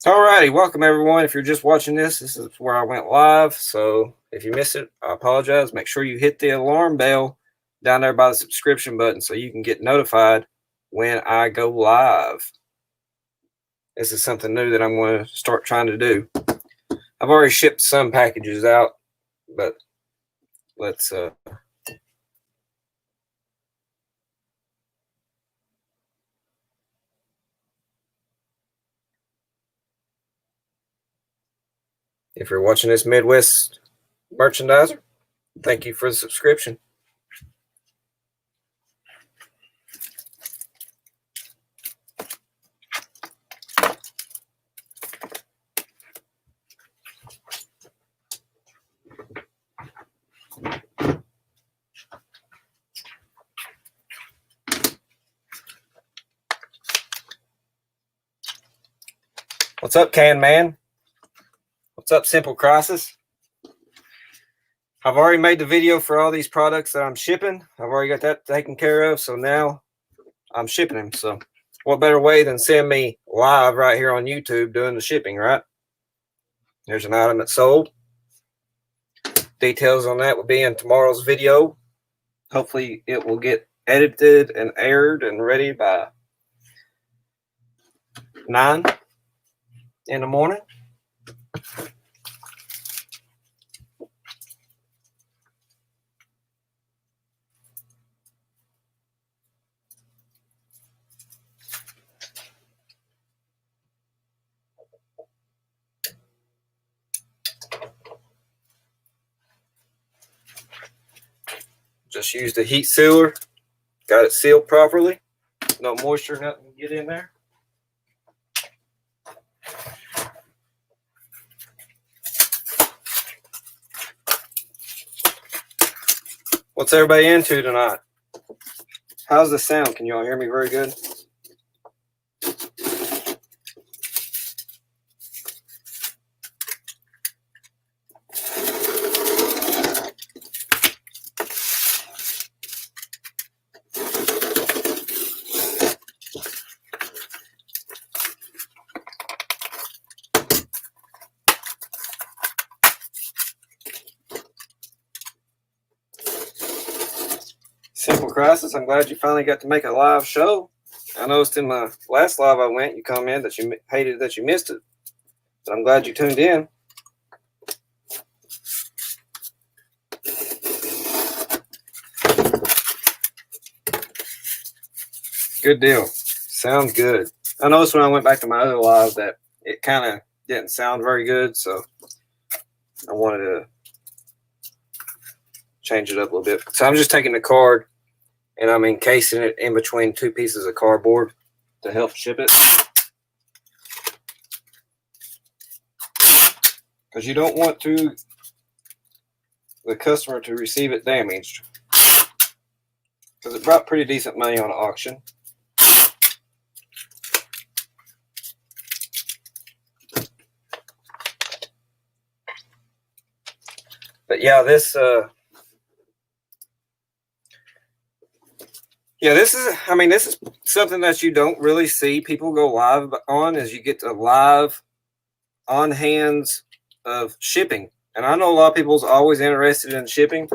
Alrighty, welcome everyone. If you're just watching this is where I went live. So if you missed it, I apologize. Make sure you hit the alarm bell down there by the subscription button so you can get notified when I go live. This is something new that I'm going to start trying to do. I've already shipped some packages out, but let's if you're watching this Midwest merchandiser, thank you for the subscription. What's up, Can Man? What's up, Simple Crisis? I've already made the video for all these products that I'm shipping. I've already got that taken care of. So now I'm shipping them. So what better way than send me live right here on YouTube doing the shipping, right? There's an item that's sold. Details on that will be in tomorrow's video. Hopefully it will get edited and aired and ready by 9 in the morning. Just used a heat sealer. Got it sealed properly. No moisture, nothing can get in there. What's everybody into tonight? How's the sound? Can y'all hear me very good? Simple Crisis, I'm glad you finally got to make a live show. I noticed in my last live I went, you commented that you hated that you missed it. But I'm glad you tuned in. Good deal. Sounds good. I noticed when I went back to my other live that it kind of didn't sound very good, so I wanted to change it up a little bit. So I'm just taking the card and I'm encasing it in between two pieces of cardboard to help ship it. Because you don't want the customer to receive it damaged. Because it brought pretty decent money on an auction. But yeah, this is something that you don't really see people go live on, is you get to live on hands of shipping. And I know a lot of people's always interested in shipping,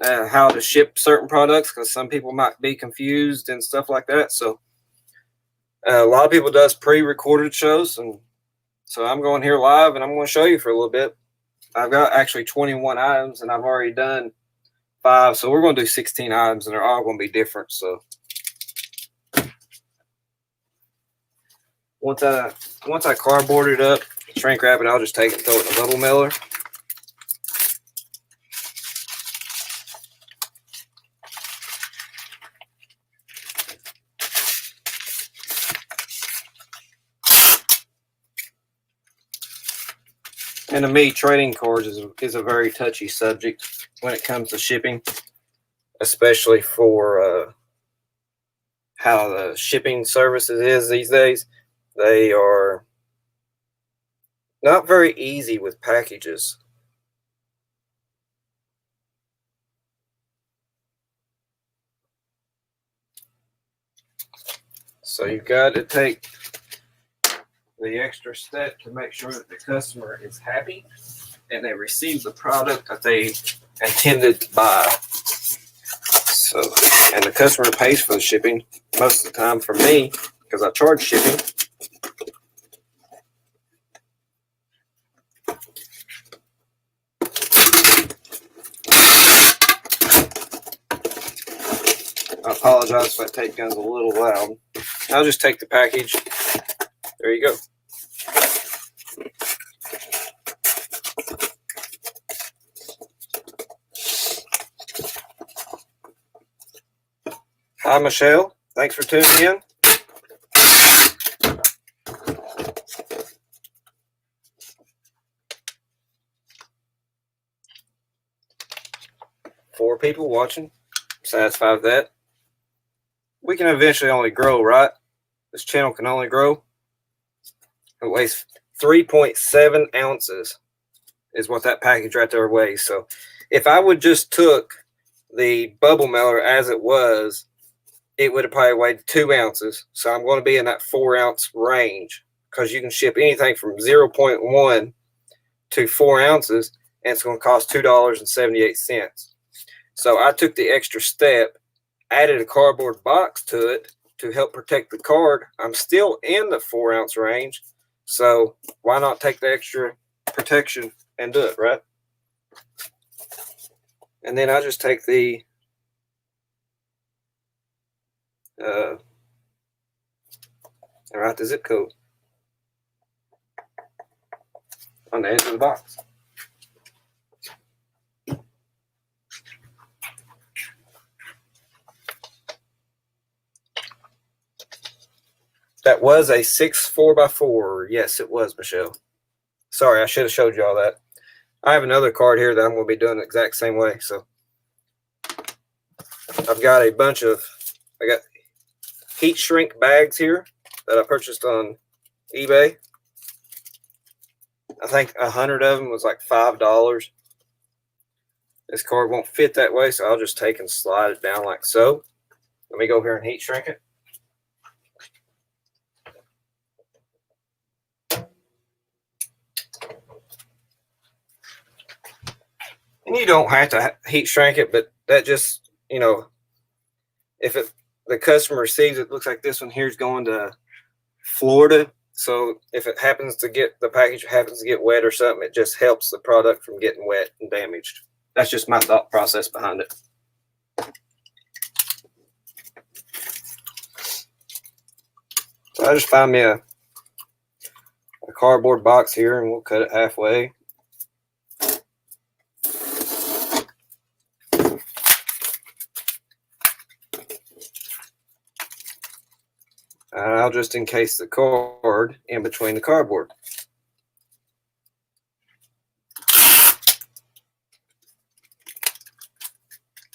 how to ship certain products, because some people might be confused and stuff like that. So a lot of people does pre-recorded shows, and so I'm going here live and I'm going to show you for a little bit. I've got actually 21 items and I've already done 5, so we're going to do 16 items and they're all going to be different. So once I cardboard it up, shrink wrap it, I'll just take it and throw it in a bubble mailer. And to me, trading cards is a very touchy subject when it comes to shipping, especially for how the shipping services is these days. They are not very easy with packages. So you've got to take the extra step to make sure that the customer is happy and they receive the product that they intended to buy. So, and the customer pays for the shipping most of the time for me because I charge shipping. I apologize if that tape gun's a little loud. I'll just take the package. There you go. Hi, Michelle. Thanks for tuning in. Four people watching. Satisfied with that. We can eventually only grow, right? This channel can only grow. It weighs 3.7 ounces is what that package right there weighs. So if I would just took the bubble mailer as it was, it would have probably weighed 2 ounces. So I'm going to be in that 4 ounce range because you can ship anything from 0.1 to 4 ounces and it's going to cost $2.78. So I took the extra step, added a cardboard box to it to help protect the card. I'm still in the 4 ounce range. So why not take the extra protection and do it, right? And then I just take the and write the zip code on the edge of the box. That was a 6 4x4. Yes, it was, Michelle. Sorry, I should have showed you all that. I have another card here that I'm going to be doing the exact same way. So I've got a bunch of, I got heat shrink bags here that I purchased on eBay. I think 100 of them was like $5. This card won't fit that way, so I'll just take and slide it down like so. Let me go here and heat shrink it. And you don't have to heat shrink it, but that just, you know, if the customer receives it, looks like this one here is going to Florida. So if it happens to get, the package happens to get wet or something, it just helps the product from getting wet and damaged. That's just my thought process behind it. So I just found me a cardboard box here and we'll cut it halfway. I'll just encase the card in between the cardboard.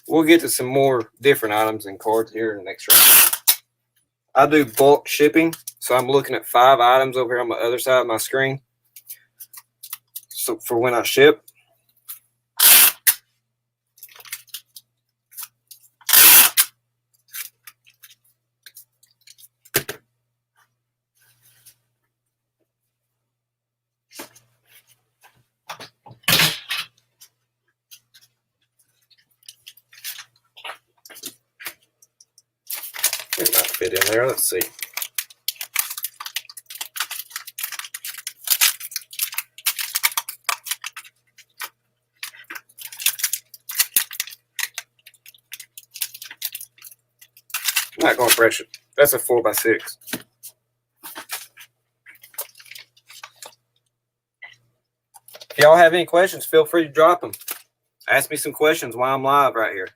We'll get to some more different items and cards here in the next round. I do bulk shipping, so I'm looking at 5 items over here on the other side of my screen. So for when I ship. It might fit in there. Let's see. I'm not going to press it. That's a 4x6. If y'all have any questions, feel free to drop them. Ask me some questions while I'm live right here.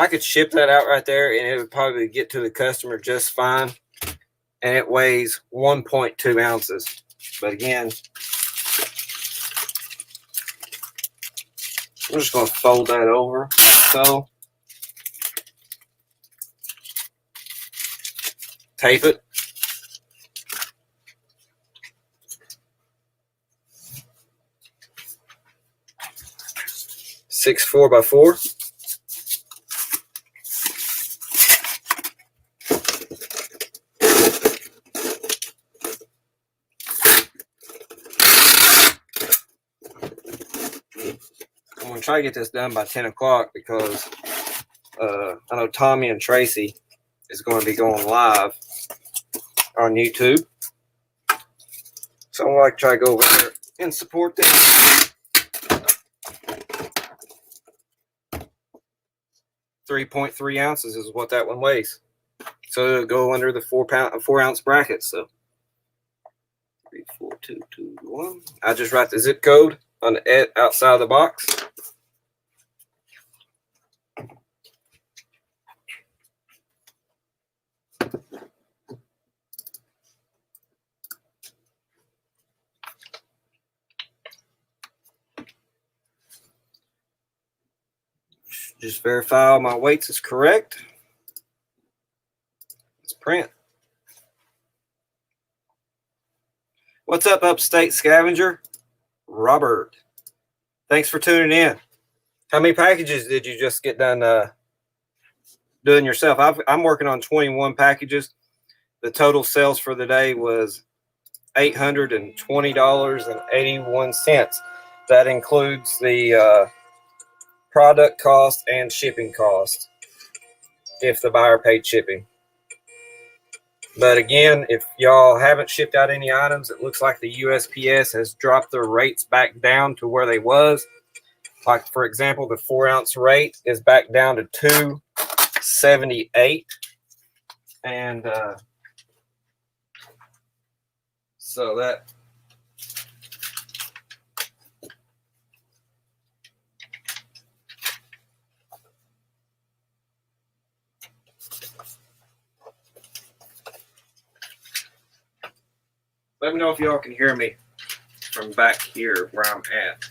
I could ship that out right there and it would probably get to the customer just fine. And it weighs 1.2 ounces. But again, I'm just going to fold that over like so. Tape it. 6 4x4. I'm going to try to get this done by 10 o'clock because I know Tommy and Tracy is going to be going live on YouTube. So I'm going to try to go over there and support them. 3.3 ounces is what that one weighs. So it'll go under the 4 ounce bracket. So 34221. I just write the zip code on the outside of the box. Just verify all my weights is correct. Let's print. What's up, Upstate Scavenger? Robert. Thanks for tuning in. How many packages did you just get done doing yourself? I'm working on 21 packages. The total sales for the day was $820.81. That includes the product cost and shipping cost if the buyer paid shipping. But again, if y'all haven't shipped out any items, it looks like the USPS has dropped their rates back down to where they was. Like, for example, the 4 ounce rate is back down to $2.78. And so that let me know if y'all can hear me from back here where I'm at.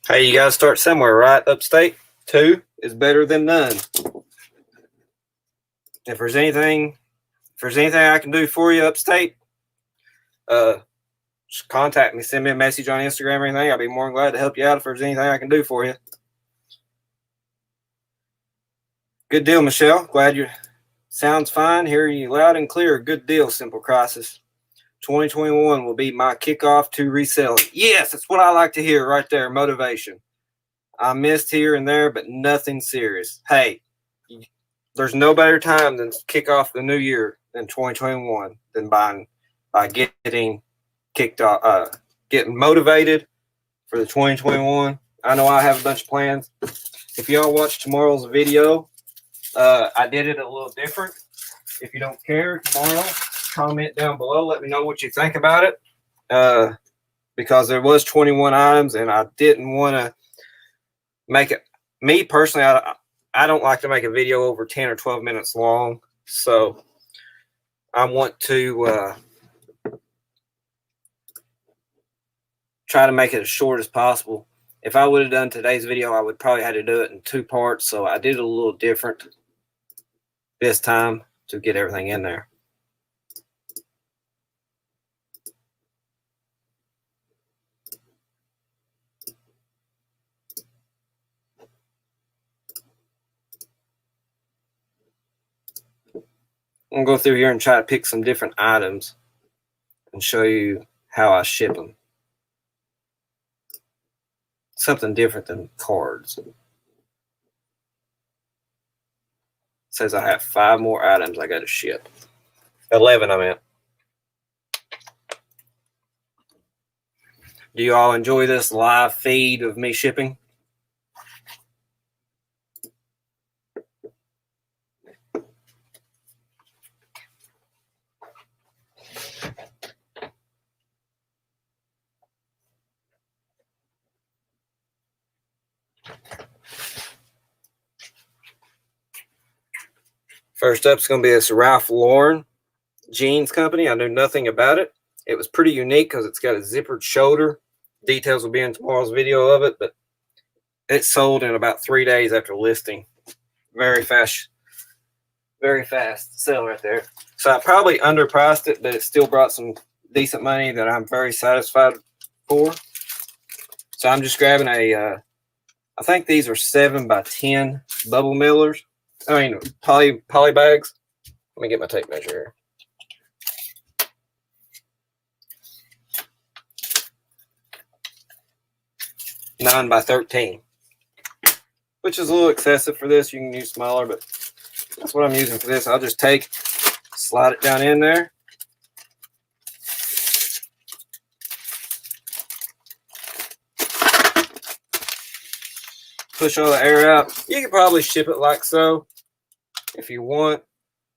Hey, you gotta start somewhere, right? Upstate, 2 is better than none. If there's anything I can do for you, Upstate, just contact me, send me a message on Instagram or anything. I'll be more than glad to help you out if there's anything I can do for you. Good deal, Michelle. Glad you sounds fine. Hear you loud and clear. Good deal, Simple Crisis. 2021 will be my kickoff to reselling. Yes, that's what I like to hear right there. Motivation. I missed here and there, but nothing serious. Hey, there's no better time than kick off the new year than 2021 than by getting kicked off, getting motivated for the 2021. I know I have a bunch of plans. If y'all watch tomorrow's video, I did it a little different. If you don't care tomorrow, comment down below. Let me know what you think about it. Because there was 21 items, and I didn't want to make it. Me personally, I don't like to make a video over 10 or 12 minutes long. So I want to try to make it as short as possible. If I would have done today's video, I would probably have to do it in 2 parts. So I did it a little different this time to get everything in there. I'm going to go through here and try to pick some different items and show you how I ship them. Something different than cards. It says I have 5 more items I got to ship. 11, I meant. Do you all enjoy this live feed of me shipping? First up is going to be this Ralph Lauren jeans company. I knew nothing about it. It was pretty unique because it's got a zippered shoulder. Details will be in tomorrow's video of it, but it sold in about 3 days after listing. Very fast sell right there. So I probably underpriced it, but it still brought some decent money that I'm very satisfied for. So I'm just grabbing I think these are 7x10 bubble millers. I mean, poly bags. Let me get my tape measure here. 9x13, which is a little excessive for this. You can use smaller, but that's what I'm using for this. I'll just slide it down in there. Push all the air out. You can probably ship it like so if you want,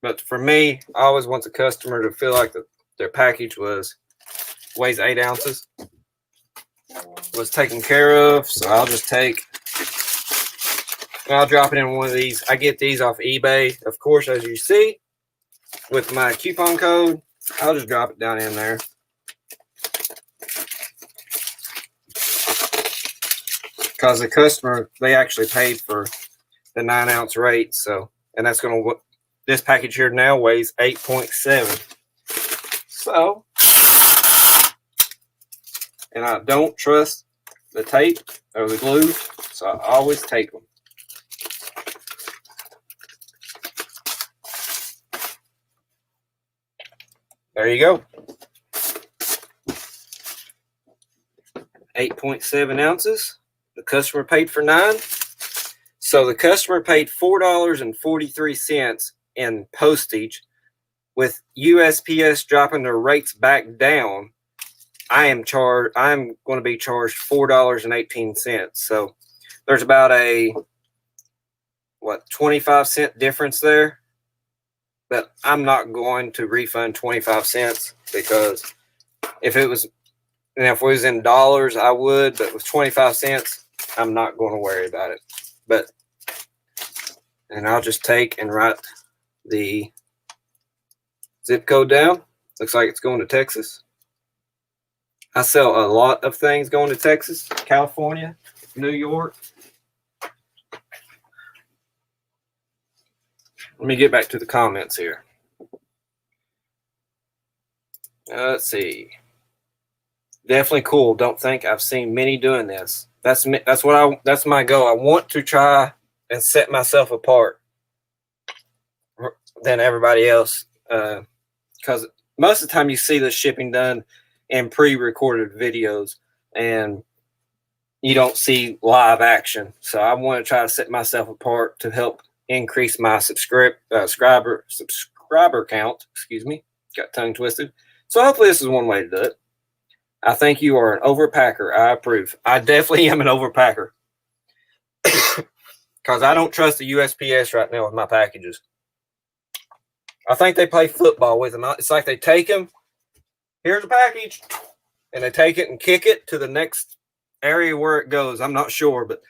but for me, I always want the customer to feel like their package weighs 8 ounces, was taken care of. So I'll just I'll drop it in one of these. I get these off eBay, of course, as you see, with my coupon code. I'll just drop it down in there. Because the customer, they actually paid for the 9-ounce rate. So, and that's going to, this package here now weighs 8.7. So, and I don't trust the tape or the glue, so I always take them. There you go. 8.7 ounces. The customer paid for 9. So the customer paid $4.43 in postage. With USPS dropping their rates back down, I'm going to be charged $4.18. So there's about a 25-cent difference there. But I'm not going to refund 25 cents because if we was in dollars, I would, but with 25 cents, I'm not going to worry about it. And I'll just take and write the zip code down. Looks like it's going to Texas. I sell a lot of things going to Texas, California, New York. Let me get back to the comments here. Let's see. Definitely cool. Don't think I've seen many doing this. That's my goal. I want to try and set myself apart than everybody else, because most of the time you see the shipping done in pre-recorded videos and you don't see live action. So I want to try to set myself apart to help increase my subscriber count. Excuse me, got tongue twisted. So hopefully this is one way to do it. I think you are an overpacker. I approve. I definitely am an overpacker because I don't trust the USPS right now with my packages. I think they play football with them. It's like they take them, here's a package, and they take it and kick it to the next area where it goes. I'm not sure, but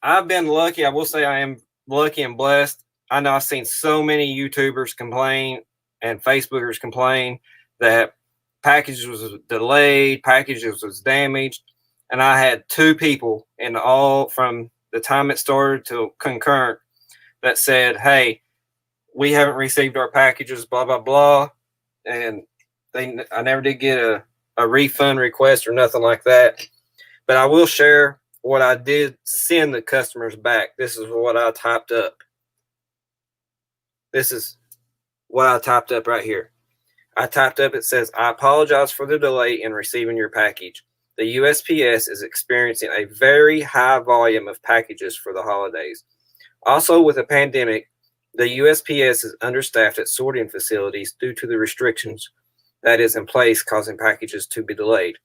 I've been lucky. I will say I am lucky and blessed. I know I've seen so many YouTubers complain and Facebookers complain that packages was delayed, packages was damaged, and I had 2 people in all from the time it started to concurrent that said, "Hey, we haven't received our packages, blah blah blah," and I never did get a refund request or nothing like that. But I will share what I did send the customers back. This is what I typed up. This is what I typed up right here. I typed up, it says, "I apologize for the delay in receiving your package. The USPS is experiencing a very high volume of packages for the holidays. Also, with a pandemic, the USPS is understaffed at sorting facilities due to the restrictions that is in place, causing packages to be delayed.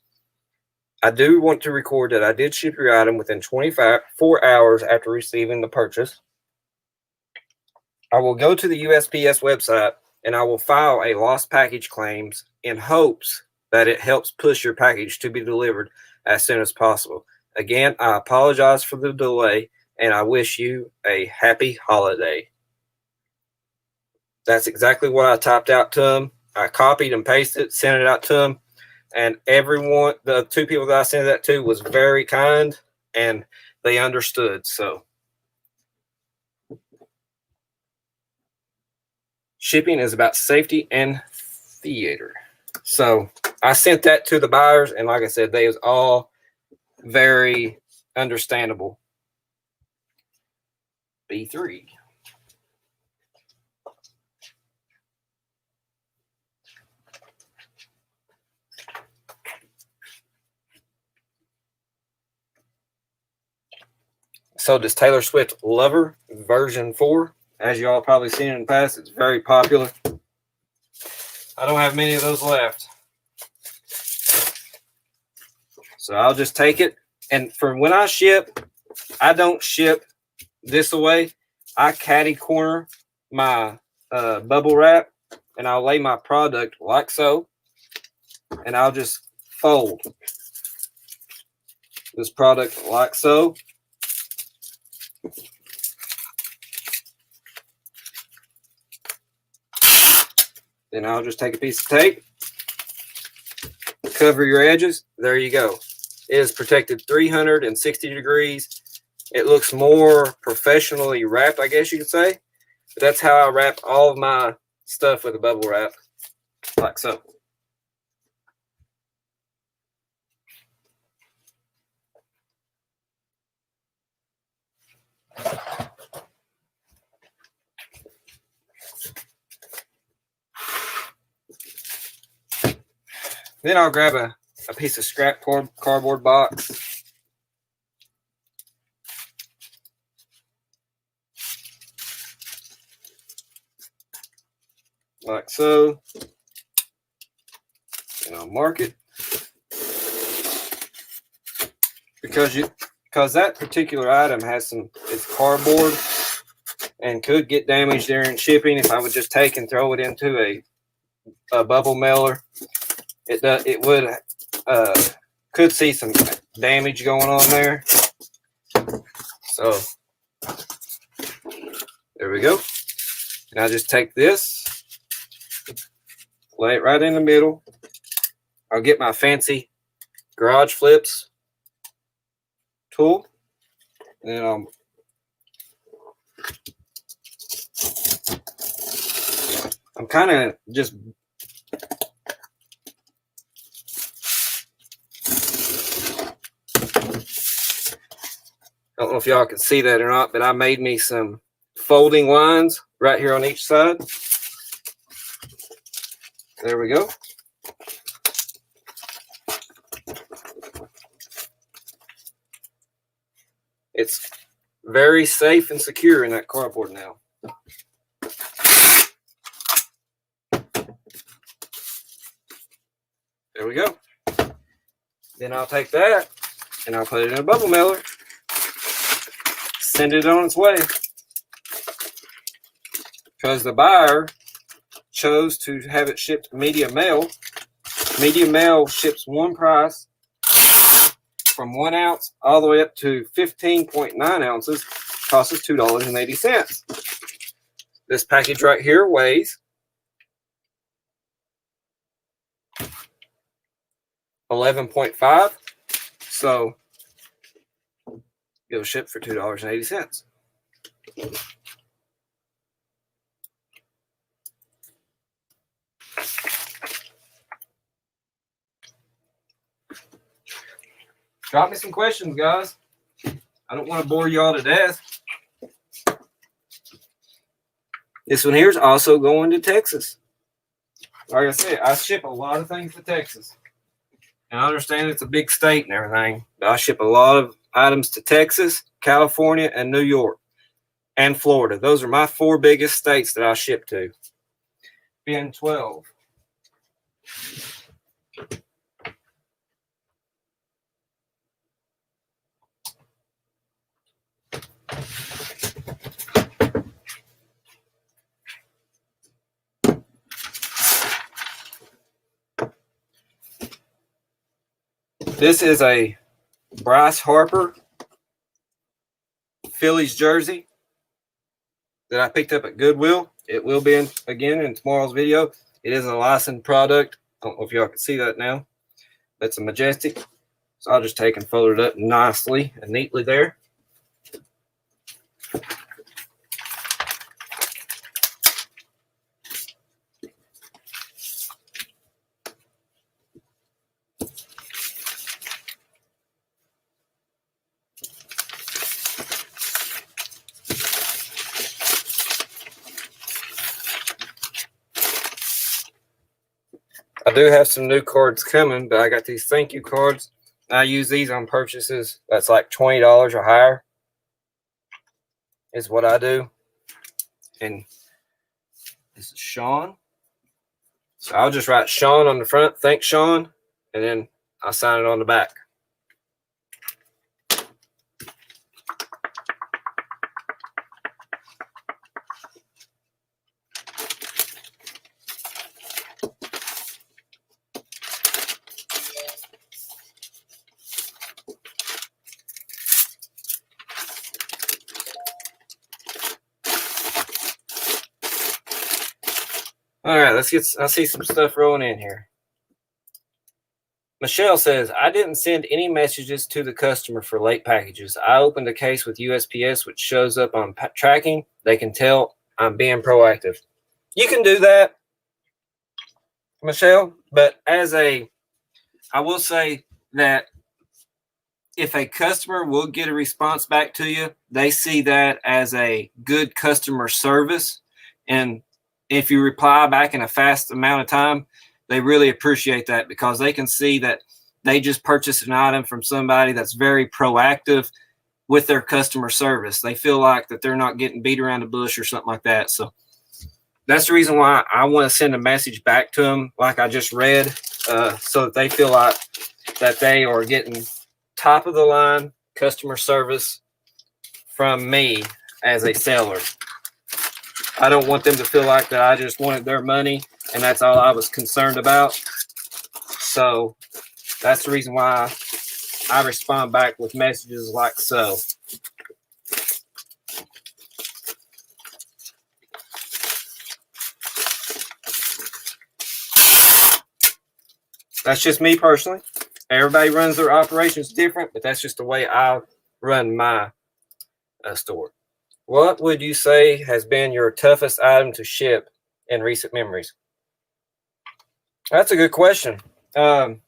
I do want to record that I did ship your item within 24 hours after receiving the purchase. I will go to the USPS website and I will file a lost package claims in hopes that it helps push your package to be delivered as soon as possible. Again, I apologize for the delay and I wish you a happy holiday. That's exactly what I typed out to them. I copied and pasted it, sent it out to them. And everyone, the two people that I sent that to, was very kind and they understood. So shipping is about safety and theater. So I sent that to the buyers, and like I said, they was all very understandable. B3. So this Taylor Swift Lover version 4. As you all probably seen in the past, it's very popular. I don't have many of those left. So I'll just take it. And for when I ship, I don't ship this away. I caddy corner my bubble wrap and I'll lay my product like so. And I'll just fold this product like so. Then I'll just take a piece of tape, cover your edges. There you go. It is protected 360 degrees. It looks more professionally wrapped, I guess you could say. But that's how I wrap all of my stuff with a bubble wrap, like so. Then I'll grab a piece of scrap cardboard box. Like so. And I'll mark it. Because that particular item has it's cardboard and could get damaged during shipping if I would just take and throw it into a bubble mailer. It would could see some damage going on there. So there we go. And I just take this, lay it right in the middle. I'll get my fancy garage flips tool, and then I'm kind of just I don't know if y'all can see that or not, but I made me some folding lines right here on each side. There we go. It's very safe and secure in that cardboard now. There we go. Then I'll take that and I'll put it in a bubble mailer. Send it on its way. Because the buyer chose to have it shipped medium mail. Medium mail ships one price from 1 ounce all the way up to 15.9 ounces. Costs us $2.80. This package right here weighs 11.5. So it'll ship for $2.80. Drop me some questions, guys. I don't want to bore y'all to death. This one here is also going to Texas. Like I said, I ship a lot of things to Texas. And I understand it's a big state and everything, but I ship a lot of items to Texas, California, and New York, and Florida. Those are my 4 biggest states that I ship to. Being 12. This is a Bryce Harper Phillies jersey that I picked up at Goodwill. It will be again in tomorrow's video. It is a licensed product. I don't know if y'all can see that now. That's a Majestic. So I'll just take and fold it up nicely and neatly there. I do have some new cards coming, but I got these thank you cards. I use these on purchases that's like $20 or higher is what I do. And this is Sean. So I'll just write Sean on the front. Thanks, Sean. And then I'll sign it on the back. All right, I see some stuff rolling in here. Michelle says, I didn't send any messages to the customer for late packages. I opened a case with USPS, which shows up on tracking. They can tell I'm being proactive. You can do that, Michelle, but I will say that if a customer will get a response back to you, they see that as a good customer service. And if you reply back in a fast amount of time, they really appreciate that because they can see that they just purchased an item from somebody that's very proactive with their customer service. They feel like that they're not getting beat around the bush or something like that. So that's the reason why I want to send a message back to them like I just read, so that they feel like that they are getting top of the line customer service from me as a seller. I don't want them to feel like that I just wanted their money and that's all I was concerned about. So that's the reason why I respond back with messages like so. That's just me personally. Everybody runs their operations different, but that's just the way I run my store. What would you say has been your toughest item to ship in recent memories? That's a good question. The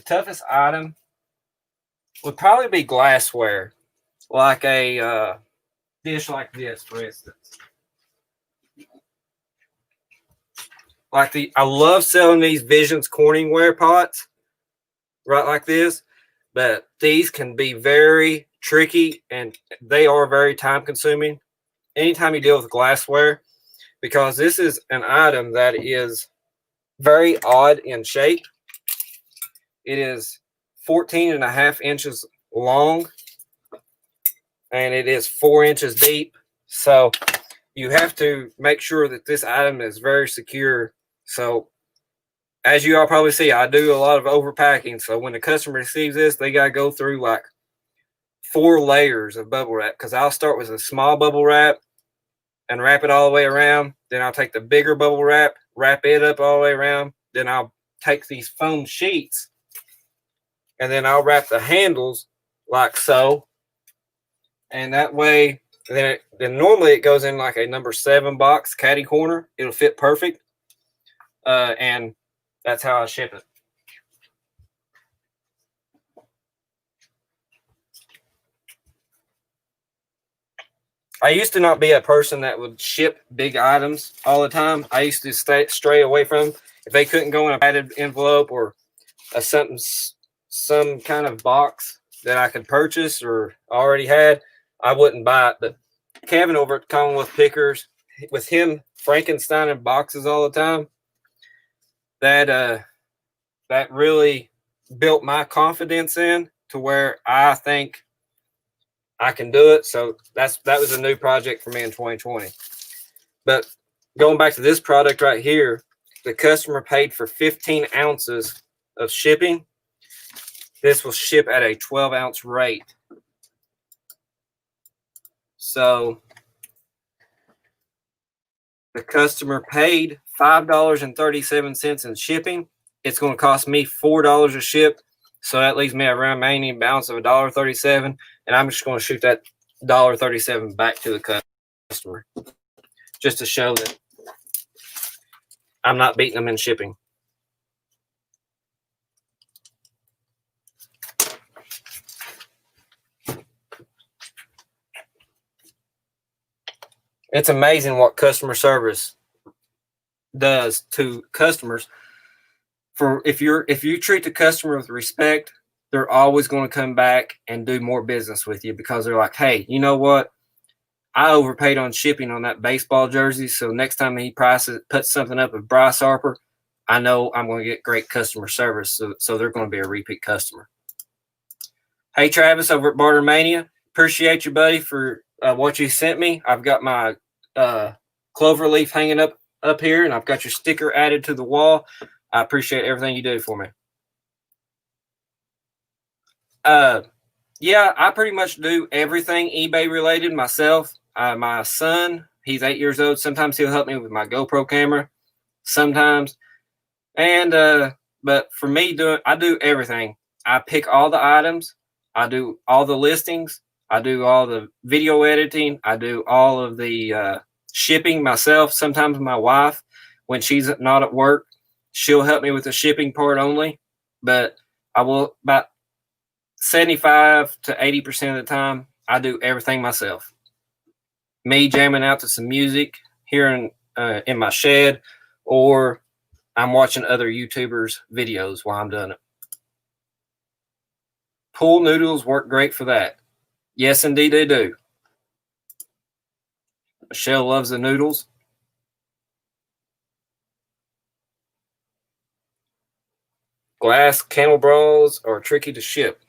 toughest item would probably be glassware, like a dish like this, for instance. I love selling these Visions Corningware pots, right like this, but these can be very tricky and they are very time consuming anytime you deal with glassware, because this is an item that is very odd in shape. It is 14.5 inches long and it is 4 inches deep. So you have to make sure that this item is very secure. So as you all probably see, I do a lot of overpacking. So when the customer receives this, they got to go through like 4 layers of bubble wrap, because I'll start with a small bubble wrap and wrap it all the way around. Then I'll take the bigger bubble wrap, wrap it up all the way around. Then I'll take these foam sheets and then I'll wrap the handles like so. And that way, then normally it goes in like a number 7 box caddy corner. It'll fit perfect. And that's how I ship it. I used to not be a person that would ship big items all the time. I used to stray away from them. If they couldn't go in a padded envelope or some kind of box that I could purchase or already had, I wouldn't buy it. But Kevin over at Commonwealth Pickers, with him Frankenstein in boxes all the time, that really built my confidence in to where I think I can do it. So that was a new project for me in 2020. But going back to this product right here, the customer paid for 15 ounces of shipping. this will ship at a 12-ounce rate. So the customer paid $5.37 in shipping. It's going to cost me $4 to ship. So that leaves me a remaining balance of $1.37. And I'm just going to shoot that $1.37 back to the customer just to show that I'm not beating them in shipping. It's amazing what customer service does to customers. For if you treat the customer with respect, they're always going to come back and do more business with you because they're like, hey, you know what? I overpaid on shipping on that baseball jersey, so next time he puts something up with Bryce Harper, I know I'm going to get great customer service, so they're going to be a repeat customer. Hey, Travis over at Barter Mania, appreciate you, buddy, for what you sent me. I've got my clover leaf hanging up here, and I've got your sticker added to the wall. I appreciate everything you do for me. Yeah, I pretty much do everything eBay related myself. My son, he's 8 years old. Sometimes he'll help me with my GoPro camera. Sometimes, but for me, I do everything. I pick all the items. I do all the listings. I do all the video editing. I do all of the shipping myself. Sometimes my wife, when she's not at work, she'll help me with the shipping part only. But I will about 75 to 80% of the time, I do everything myself. Me jamming out to some music here in my shed, or I'm watching other YouTubers' videos while I'm doing it. Pool noodles work great for that. Yes, indeed they do. Michelle loves the noodles. Glass candle bras are tricky to ship.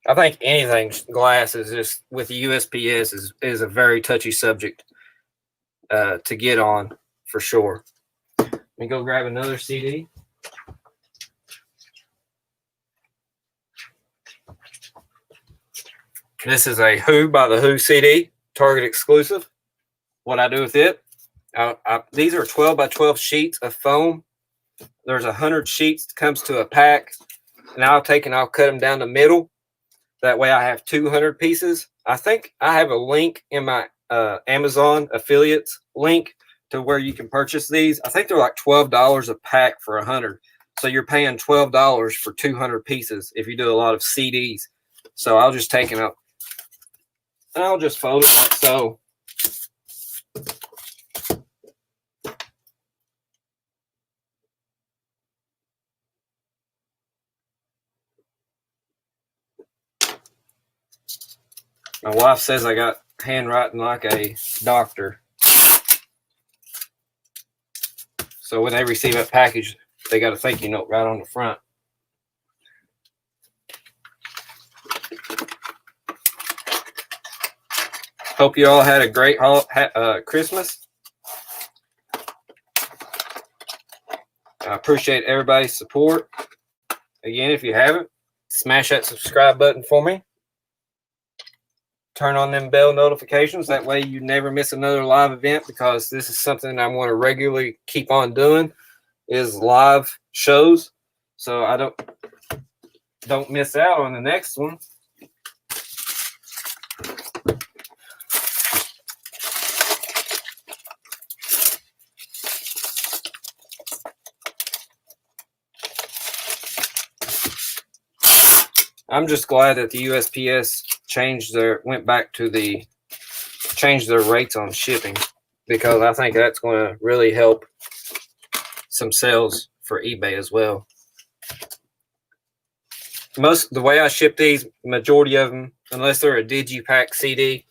I think anything glass is just with the USPS is a very touchy subject to get on for sure. Let me go grab another CD. This is a Who by the Who CD, Target exclusive. What I do with it, these are 12 by 12 sheets of foam. There's 100 sheets that comes to a pack, and I'll cut them down the middle. That way I have 200 pieces. I think I have a link in my Amazon affiliates link to where you can purchase these. I think they're like $12 a pack for 100. So you're paying $12 for 200 pieces if you do a lot of CDs. So I'll just take it out and I'll just fold it like so. My wife says I got handwriting like a doctor. So when they receive a package, they got a thank you note right on the front. Hope you all had a great Christmas. I appreciate everybody's support. Again, if you haven't, smash that subscribe button for me. Turn on them bell notifications. That way you never miss another live event, because this is something I want to regularly keep on doing, is live shows. So I don't miss out on the next one. I'm just glad that the USPS changed their rates on shipping, because I think that's going to really help some sales for eBay as well. The way I ship these, majority of them, unless they're a digipack CD,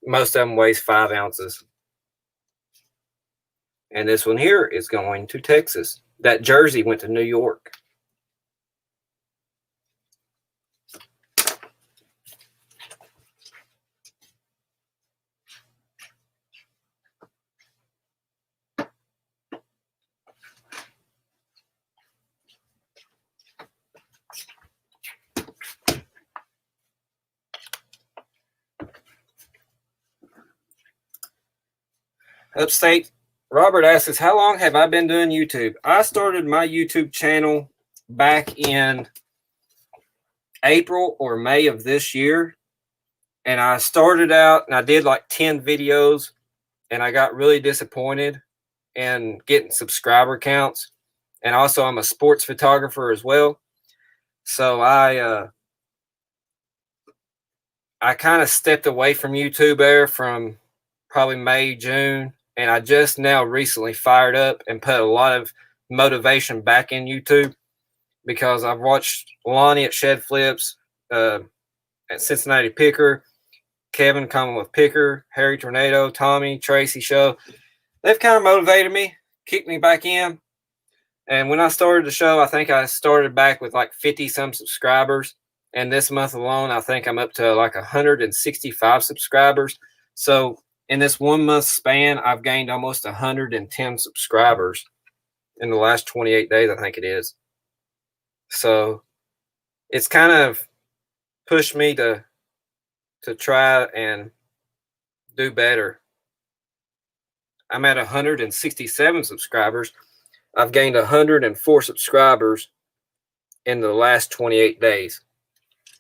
most of them weighs 5 ounces. And this one here is going to Texas. That jersey went to New York. Upstate Robert asks, how long have I been doing YouTube? I started my YouTube channel back in April or May of this year. And I started out and I did like 10 videos, and I got really disappointed in getting subscriber counts. And also I'm a sports photographer as well. So I kind of stepped away from YouTube there from probably May, June. And I just now recently fired up and put a lot of motivation back in YouTube because I've watched Lonnie at Shed Flips, at Cincinnati Picker, Kevin coming with Picker, Harry Tornado, Tommy, Tracy show. They've kind of motivated me, kicked me back in. And when I started the show, I think I started back with like 50 some subscribers. And this month alone, I think I'm up to like 165 subscribers. So in this 1 month span, I've gained almost 110 subscribers in the last 28 days, I think it is. So it's kind of pushed me to try and do better. I'm at 167 subscribers. I've gained 104 subscribers in the last 28 days.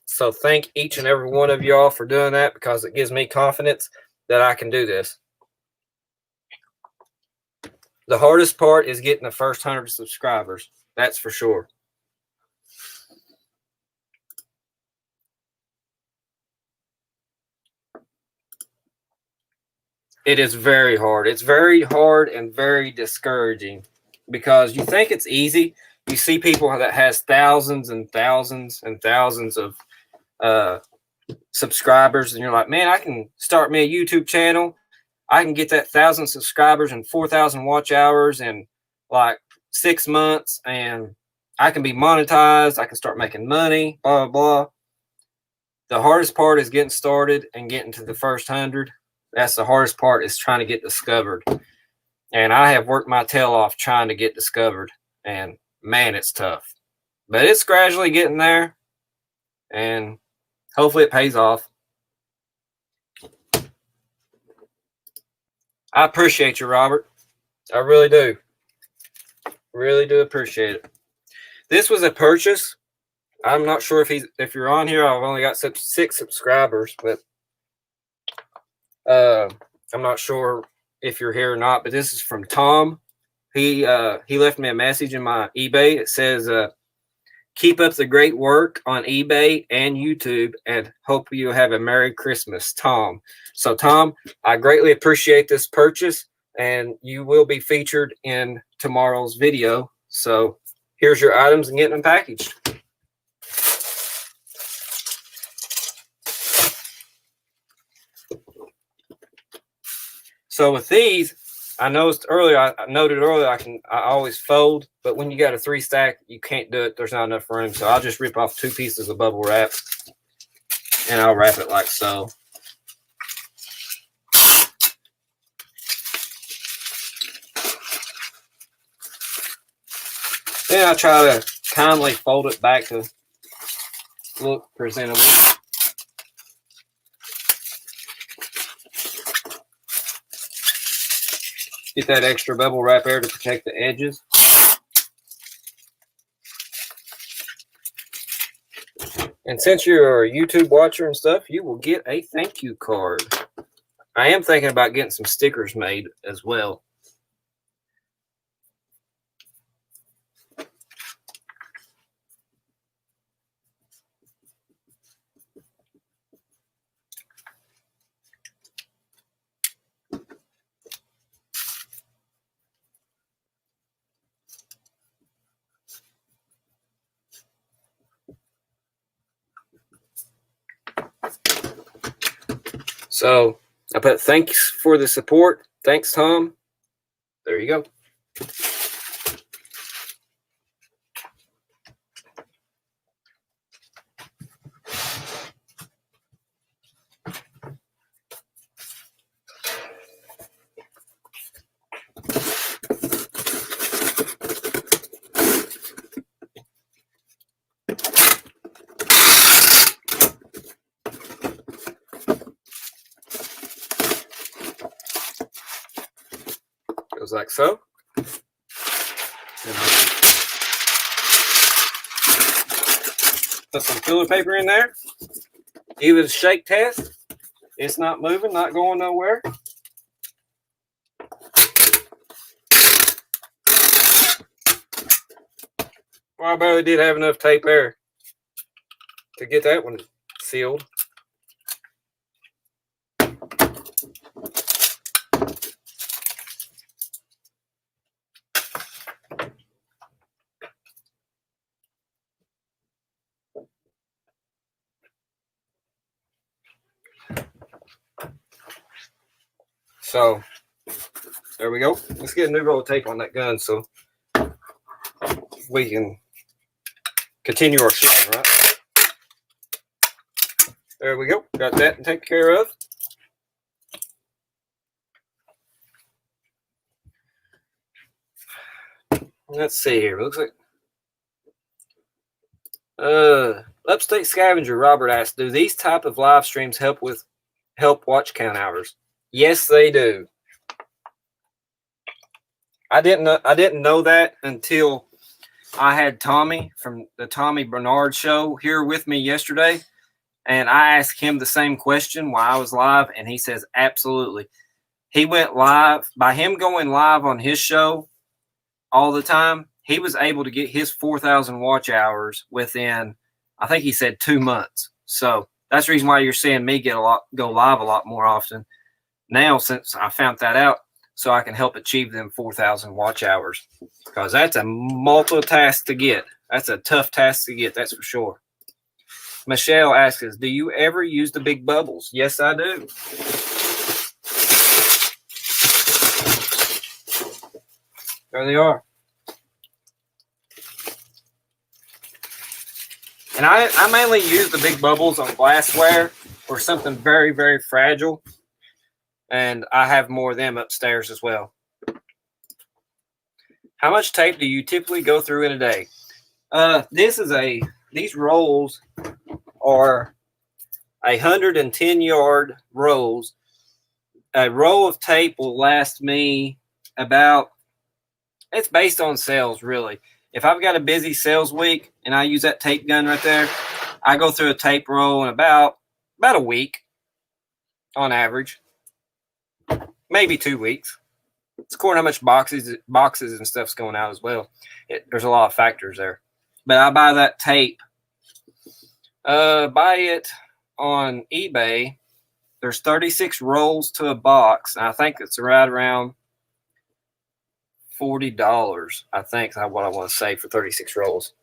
So thank each and every one of y'all for doing that, because it gives me confidence that I can do this. The hardest part is getting the first 100 subscribers. That's for sure. It is very hard. It's very hard and very discouraging, because you think it's easy. You see people that has thousands and thousands and thousands of subscribers, and you're like, man, I can start me a YouTube channel. I can get that 1,000 subscribers and 4,000 watch hours in like 6 months, and I can be monetized. I can start making money, blah, blah, blah. The hardest part is getting started and getting to the first 100. That's the hardest part, is trying to get discovered. And I have worked my tail off trying to get discovered. And man, it's tough. But it's gradually getting there. And hopefully it pays off. I appreciate you, Robert. I really do. Really do appreciate it. This was a purchase. I'm not sure if you're on here. I've only got 6 subscribers, but I'm not sure if you're here or not. But this is from Tom. He left me a message in my eBay. It says, keep up the great work on eBay and YouTube, and hope you have a Merry Christmas, Tom. So, Tom, I greatly appreciate this purchase, and you will be featured in tomorrow's video. So, here's your items and getting them packaged. So, with these, I noted earlier, I always fold, but when you got a 3 stack, you can't do it. There's not enough room. So I'll just rip off 2 pieces of bubble wrap, and I'll wrap it like so. Then I try to kindly fold it back to look presentable. Get that extra bubble wrap there to protect the edges. And since you're a YouTube watcher and stuff, you will get a thank you card. I am thinking about getting some stickers made as well. So I put thanks for the support. Thanks, Tom. There you go. Goes like so. Put some filler paper in there. Give it a shake test. It's not moving, not going nowhere. Well, I barely did have enough tape there to get that one sealed. So there we go. Let's get a new roll of tape on that gun so we can continue our shipping, right? There we go. Got that taken care of. Let's see here. Looks like Upstate Scavenger Robert asked, do these type of live streams help watch count hours? Yes, they do. I didn't know that until I had Tommy from the Tommy Bernard show here with me yesterday, and I asked him the same question while I was live, and he says absolutely. He went live. By him going live on his show all the time, he was able to get his 4,000 watch hours within, I think he said, 2 months. So that's the reason why you're seeing me go live a lot more often now, since I found that out, so I can help achieve them 4,000 watch hours, because that's a multiple task to get. That's a tough task to get, that's for sure. Michelle asks us, do you ever use the big bubbles? Yes, I do. There they are. And I mainly use the big bubbles on glassware or something very, very fragile. And I have more of them upstairs as well. How much tape do you typically go through in a day? These rolls are 110-yard rolls. A roll of tape will last me about, it's based on sales, really. If I've got a busy sales week and I use that tape gun right there, I go through a tape roll in about a week on average. Maybe 2 weeks. It's according to how much boxes and stuff's going out as well. There's a lot of factors there. But I buy that tape. Buy it on eBay. There's 36 rolls to a box. And I think it's right around $40. I think that's what I want to say for 36 rolls.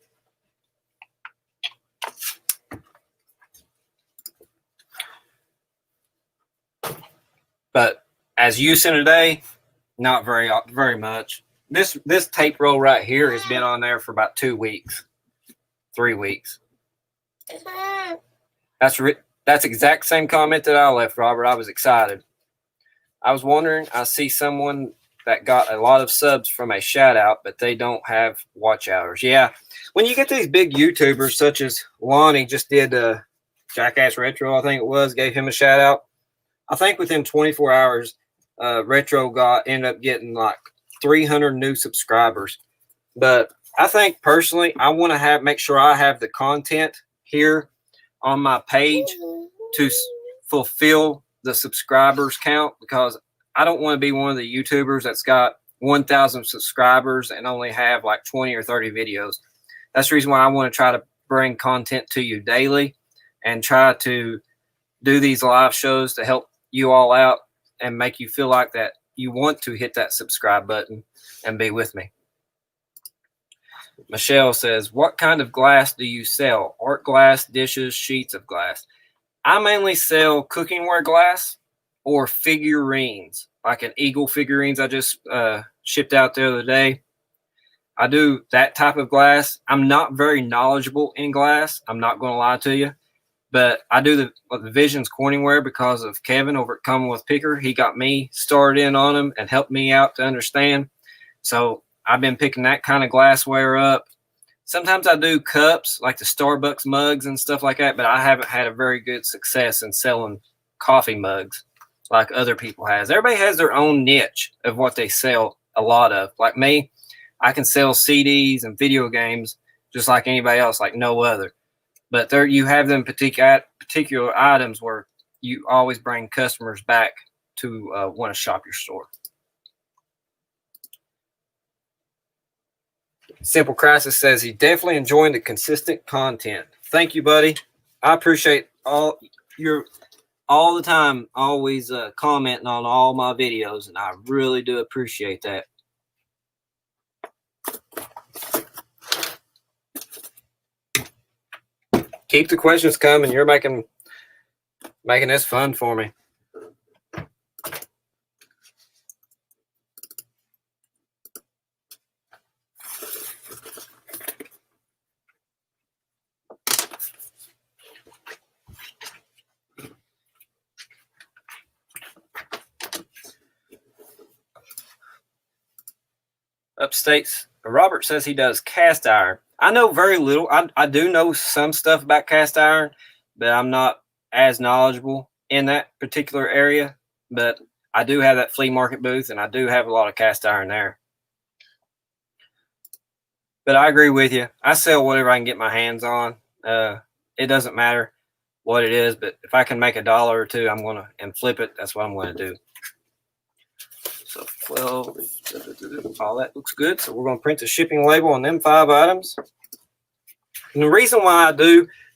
But as use in a day, not very much. This tape roll right here has been on there for about 2 weeks, 3 weeks. That's exact same comment that I left, Robert. I was excited. I was wondering, I see someone that got a lot of subs from a shout out, but they don't have watch hours. Yeah. When you get these big YouTubers such as Lonnie just did Jackass Retro, I think it was, gave him a shout out. I think within 24 hours, Retro ended up getting like 300 new subscribers. But I think personally, I want to make sure I have the content here on my page to fulfill the subscribers count, because I don't want to be one of the YouTubers that's got 1,000 subscribers and only have like 20 or 30 videos. That's the reason why I want to try to bring content to you daily and try to do these live shows to help you all out and make you feel like that you want to hit that subscribe button and be with me. Michelle says, what kind of glass do you sell? Art glass, dishes, sheets of glass? I mainly sell cookingware glass or figurines, like an eagle figurines I just shipped out the other day. I do that type of glass. I'm not very knowledgeable in glass. I'm not going to lie to you. But I do the Visions Corningware because of Kevin over at Commonwealth Picker. He got me started in on them and helped me out to understand. So I've been picking that kind of glassware up. Sometimes I do cups, like the Starbucks mugs and stuff like that, but I haven't had a very good success in selling coffee mugs like other people has. Everybody has their own niche of what they sell a lot of. Like me, I can sell CDs and video games just like anybody else, like no other. But there you have them particular items where you always bring customers back to want to shop your store. Simple Crisis says he's definitely enjoying the consistent content. Thank you, buddy. I appreciate all the time, always commenting on all my videos, and I really do appreciate that. Keep the questions coming. You're making this fun for me. Upstates, Robert says he does cast iron. I know very little. I do know some stuff about cast iron, but I'm not as knowledgeable in that particular area. But I do have that flea market booth, and I do have a lot of cast iron there. But I agree with you. I sell whatever I can get my hands on. It doesn't matter what it is, but if I can make $1 or $2, I'm gonna and flip it. That's what I'm gonna do. So 12, all that looks good. So we're going to print the shipping label on them 5 items. And the reason why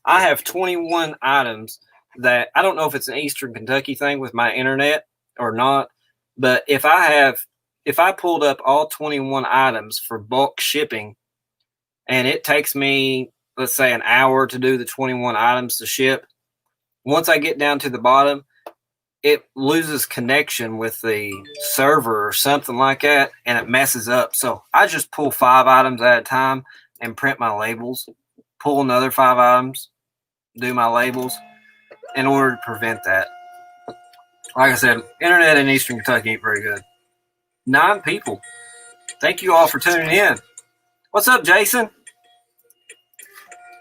I have 21 items that I don't know if it's an Eastern Kentucky thing with my internet or not, but if I pulled up all 21 items for bulk shipping and it takes me, let's say, an hour to do the 21 items to ship, once I get down to the bottom, it loses connection with the server or something like that, and it messes up. So I just pull 5 items at a time and print my labels, pull another 5 items, do my labels in order to prevent that. Like I said, internet in Eastern Kentucky ain't very good. 9 people. Thank you all for tuning in. What's up, Jason?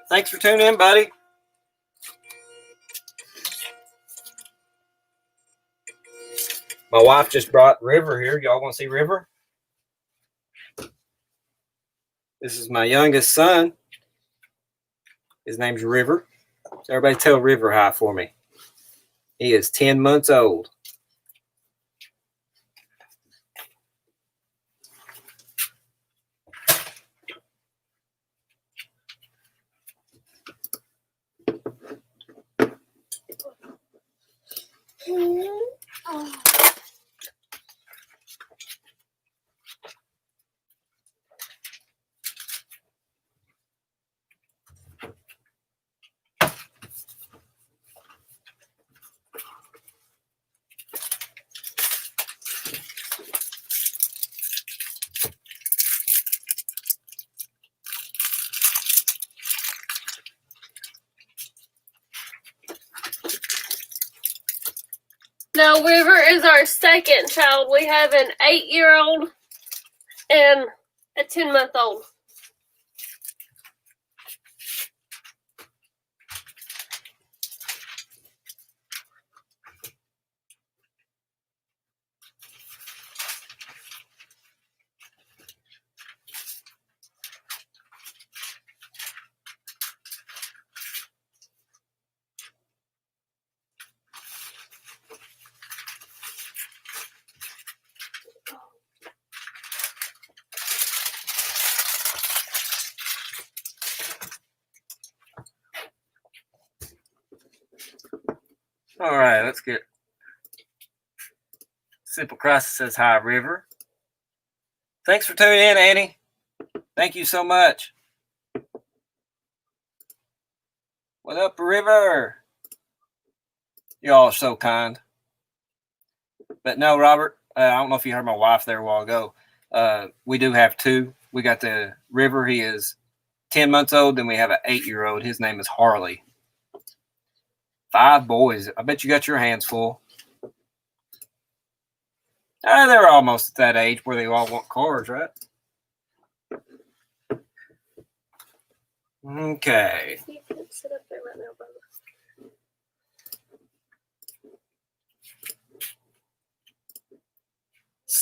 Thanks for tuning in, buddy. My wife just brought River here. Y'all want to see River? This is my youngest son. His name's River. So everybody tell River hi for me. He is 10 months old. Now, River is our second child. We have an 8-year-old and a 10-month-old. All right, let's get Simple Crisis says hi, River. Thanks for tuning in, Annie. Thank you so much. What up, River? Y'all are so kind. But no, Robert, I don't know if you heard my wife there a while ago. We do have 2. We got the River. He is 10 months old. Then we have an 8-year-old. His name is Harley. 5 boys. I bet you got your hands full. They're almost at that age where they all want cars, right? Okay. You can sit up there right now, brother.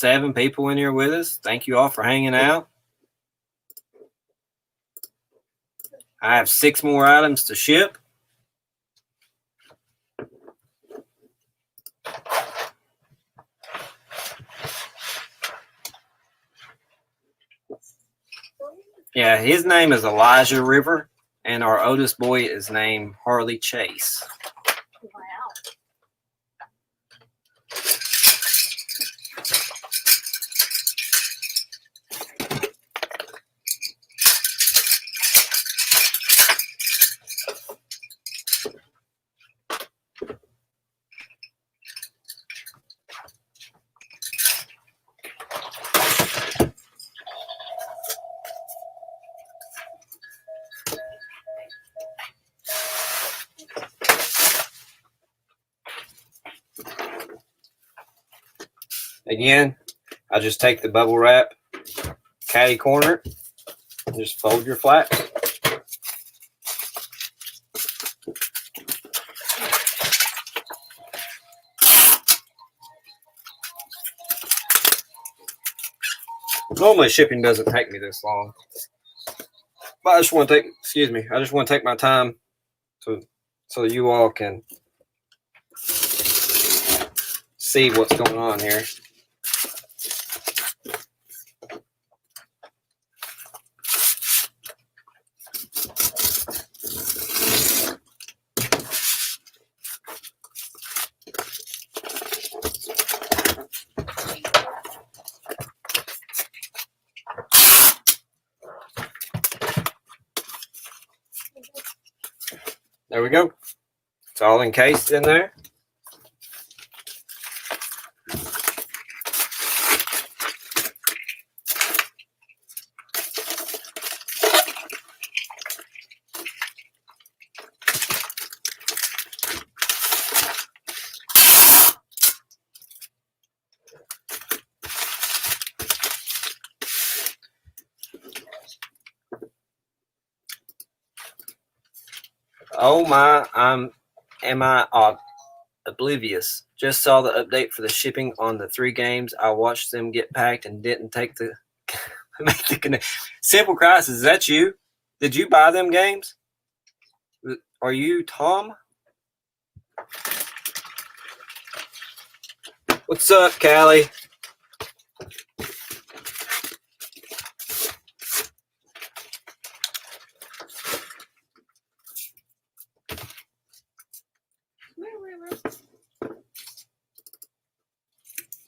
7 people in here with us. Thank you all for hanging out. I have 6 more items to ship. Yeah, his name is Elijah River, and our oldest boy is named Harley Chase. Wow. Again, I just take the bubble wrap, catty corner, and just fold your flaps. Normally shipping doesn't take me this long, but I just want to take my time so you all can see what's going on here. There we go. It's all encased in there. Oh my, am I oblivious? Just saw the update for the shipping on the 3 games. I watched them get packed and didn't take the make the connect. Simple Crisis, is that you? Did you buy them games? Are you Tom? What's up, Callie?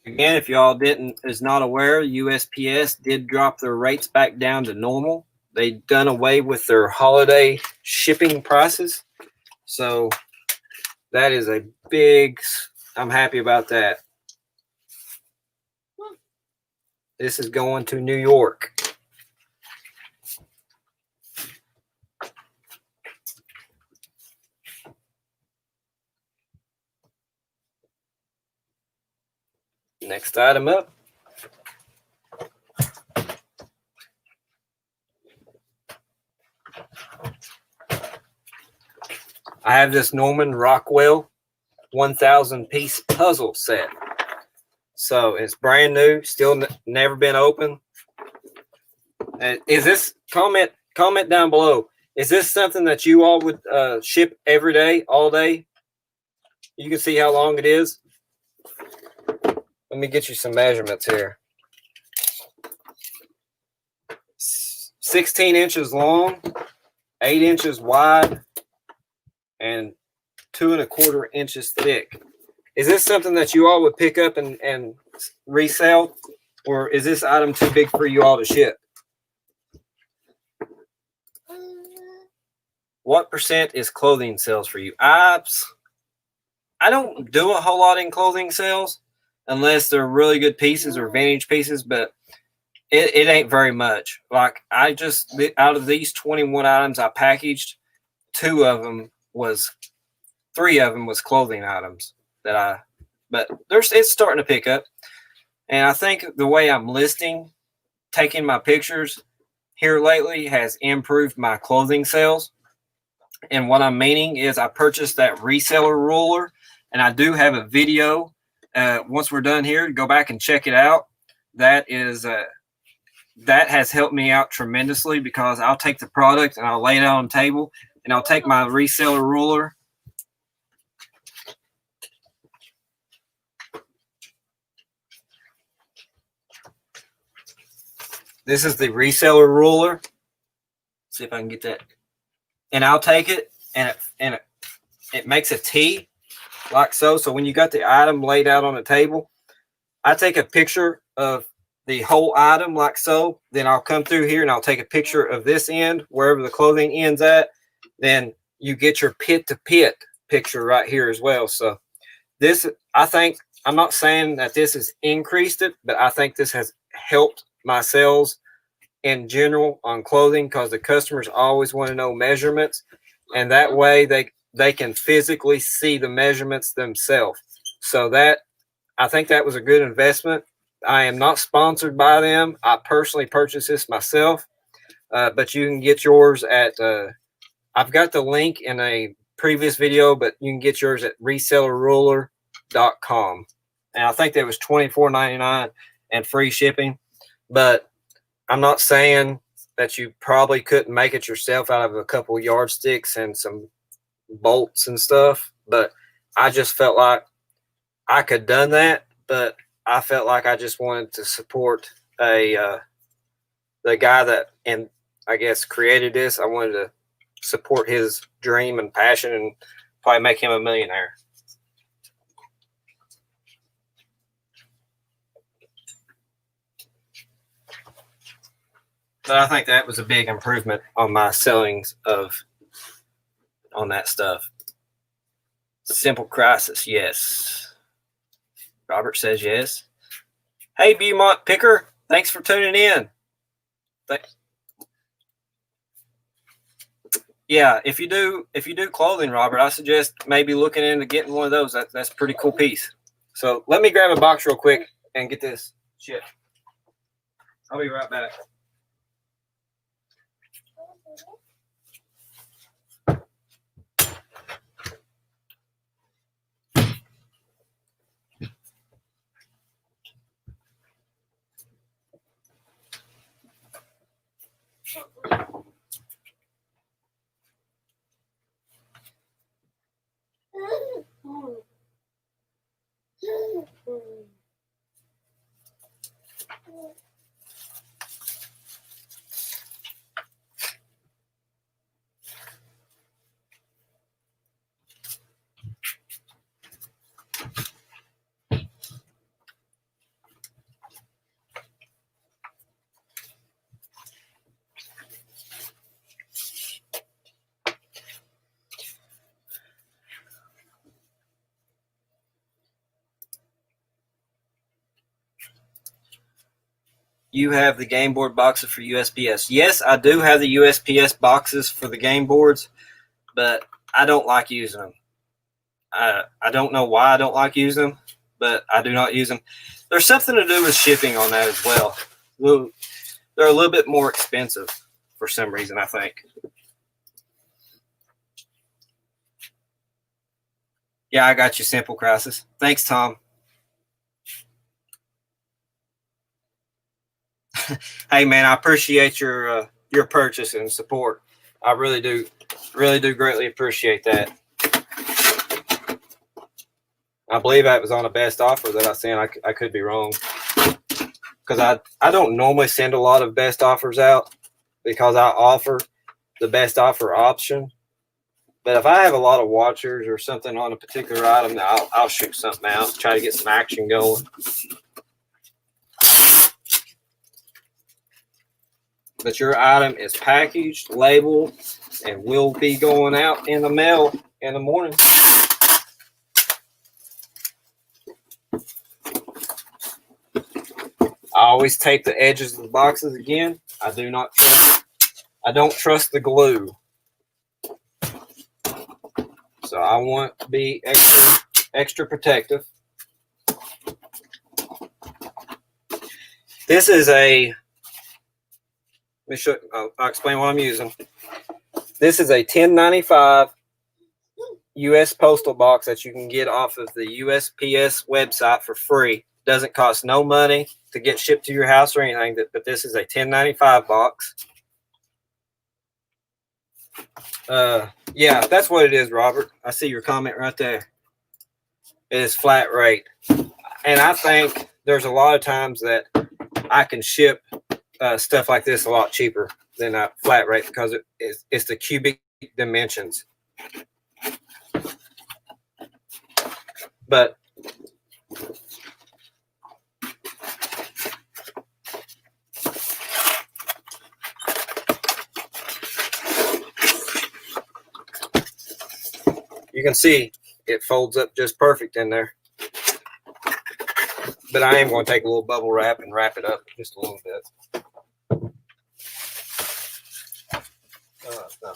Again, if y'all is not aware, USPS did drop their rates back down to normal. They done away with their holiday shipping prices. So that is a big, I'm happy about that. This is going to New York. Next item up. I have this Norman Rockwell 1,000 piece puzzle set. So it's brand new, still never been opened. Is this, comment down below, is this something that you all would ship every day, all day? You can see how long it is. Let me get you some measurements here. 16 inches long, 8 inches wide, and 2 1/4 inches thick. Is this something that you all would pick up and resell? Or is this item too big for you all to ship? What percent is clothing sales for you? I don't do a whole lot in clothing sales unless they're really good pieces or vintage pieces, but it ain't very much. Like I just, out of these 21 items I packaged, 3 of them was clothing items but it's starting to pick up. And I think the way I'm taking my pictures here lately has improved my clothing sales. And what I'm meaning is I purchased that reseller ruler, and I do have a video. Once we're done here, go back and check it out. that has helped me out tremendously, because I'll take the product and I'll lay it out on the table, and I'll take my reseller ruler. This is the reseller ruler. See if I can get that. And I'll take it, and it makes a T like so. So when you got the item laid out on the table, I take a picture of the whole item like so. Then I'll come through here and I'll take a picture of this end, wherever the clothing ends at. Then you get your pit to pit picture right here as well. So this, I think, I'm not saying that this has increased it, but I think this has helped my sales in general on clothing, because the customers always want to know measurements, and that way they can physically see the measurements themselves. So that, I think that was a good investment. I am not sponsored by them. I personally purchased this myself, but you can get yours at I've got the link in a previous video, but you can get yours at resellerruler.com. And I think that was $24.99 and free shipping. But I'm not saying that you probably couldn't make it yourself out of a couple yardsticks and some bolts and stuff. But I just felt like I could have done that, but I felt like I just wanted to support the guy that, and I guess, created this. I wanted to support his dream and passion and probably make him a millionaire. But I think that was a big improvement on my sellings on that stuff. Simple crisis, yes. Robert says yes. Hey, Beaumont Picker, thanks for tuning in. Yeah, if you do clothing, Robert, I suggest maybe looking into getting one of those. That's a pretty cool piece. So let me grab a box real quick and get this shit. I'll be right back. You have the game board boxes for USPS. Yes, I do have the USPS boxes for the game boards, but I don't like using them. I don't know why I don't like using them, but I do not use them. There's something to do with shipping on that as well. They're a little bit more expensive for some reason, I think. Yeah, I got you, Simple Crisis. Thanks, Tom. Hey, man, I appreciate your purchase and support. I really do greatly appreciate that. I believe that was on a best offer that I sent. I could be wrong, because I don't normally send a lot of best offers out, because I offer the best offer option. But if I have a lot of watchers or something on a particular item, I'll shoot something out, try to get some action going. But your item is packaged, labeled, and will be going out in the mail in the morning. I always tape the edges of the boxes again. I don't trust the glue. So I want to be extra protective. This is let me show. I'll explain what I'm using. This is a 1095 U.S. postal box that you can get off of the USPS website for free. Doesn't cost no money to get shipped to your house or anything, but this is a 1095 box. Yeah, that's what it is, Robert. I see your comment right there. It is flat rate. And I think there's a lot of times that I can ship stuff like this a lot cheaper than a flat rate because it's the cubic dimensions. But you can see it folds up just perfect in there. But I am going to take a little bubble wrap and wrap it up just a little bit. No.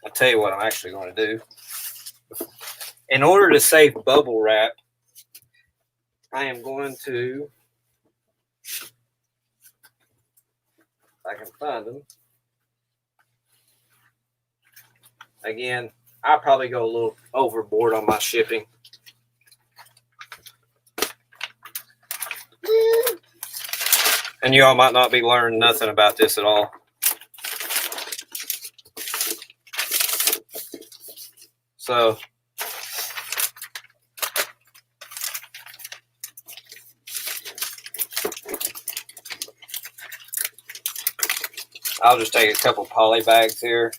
I'll tell you what I'm actually going to do. In order to save bubble wrap, I am going to, if I can find them. Again, I'll probably go a little overboard on my shipping. And you all might not be learning nothing about this at all. So I'll just take a couple poly bags here.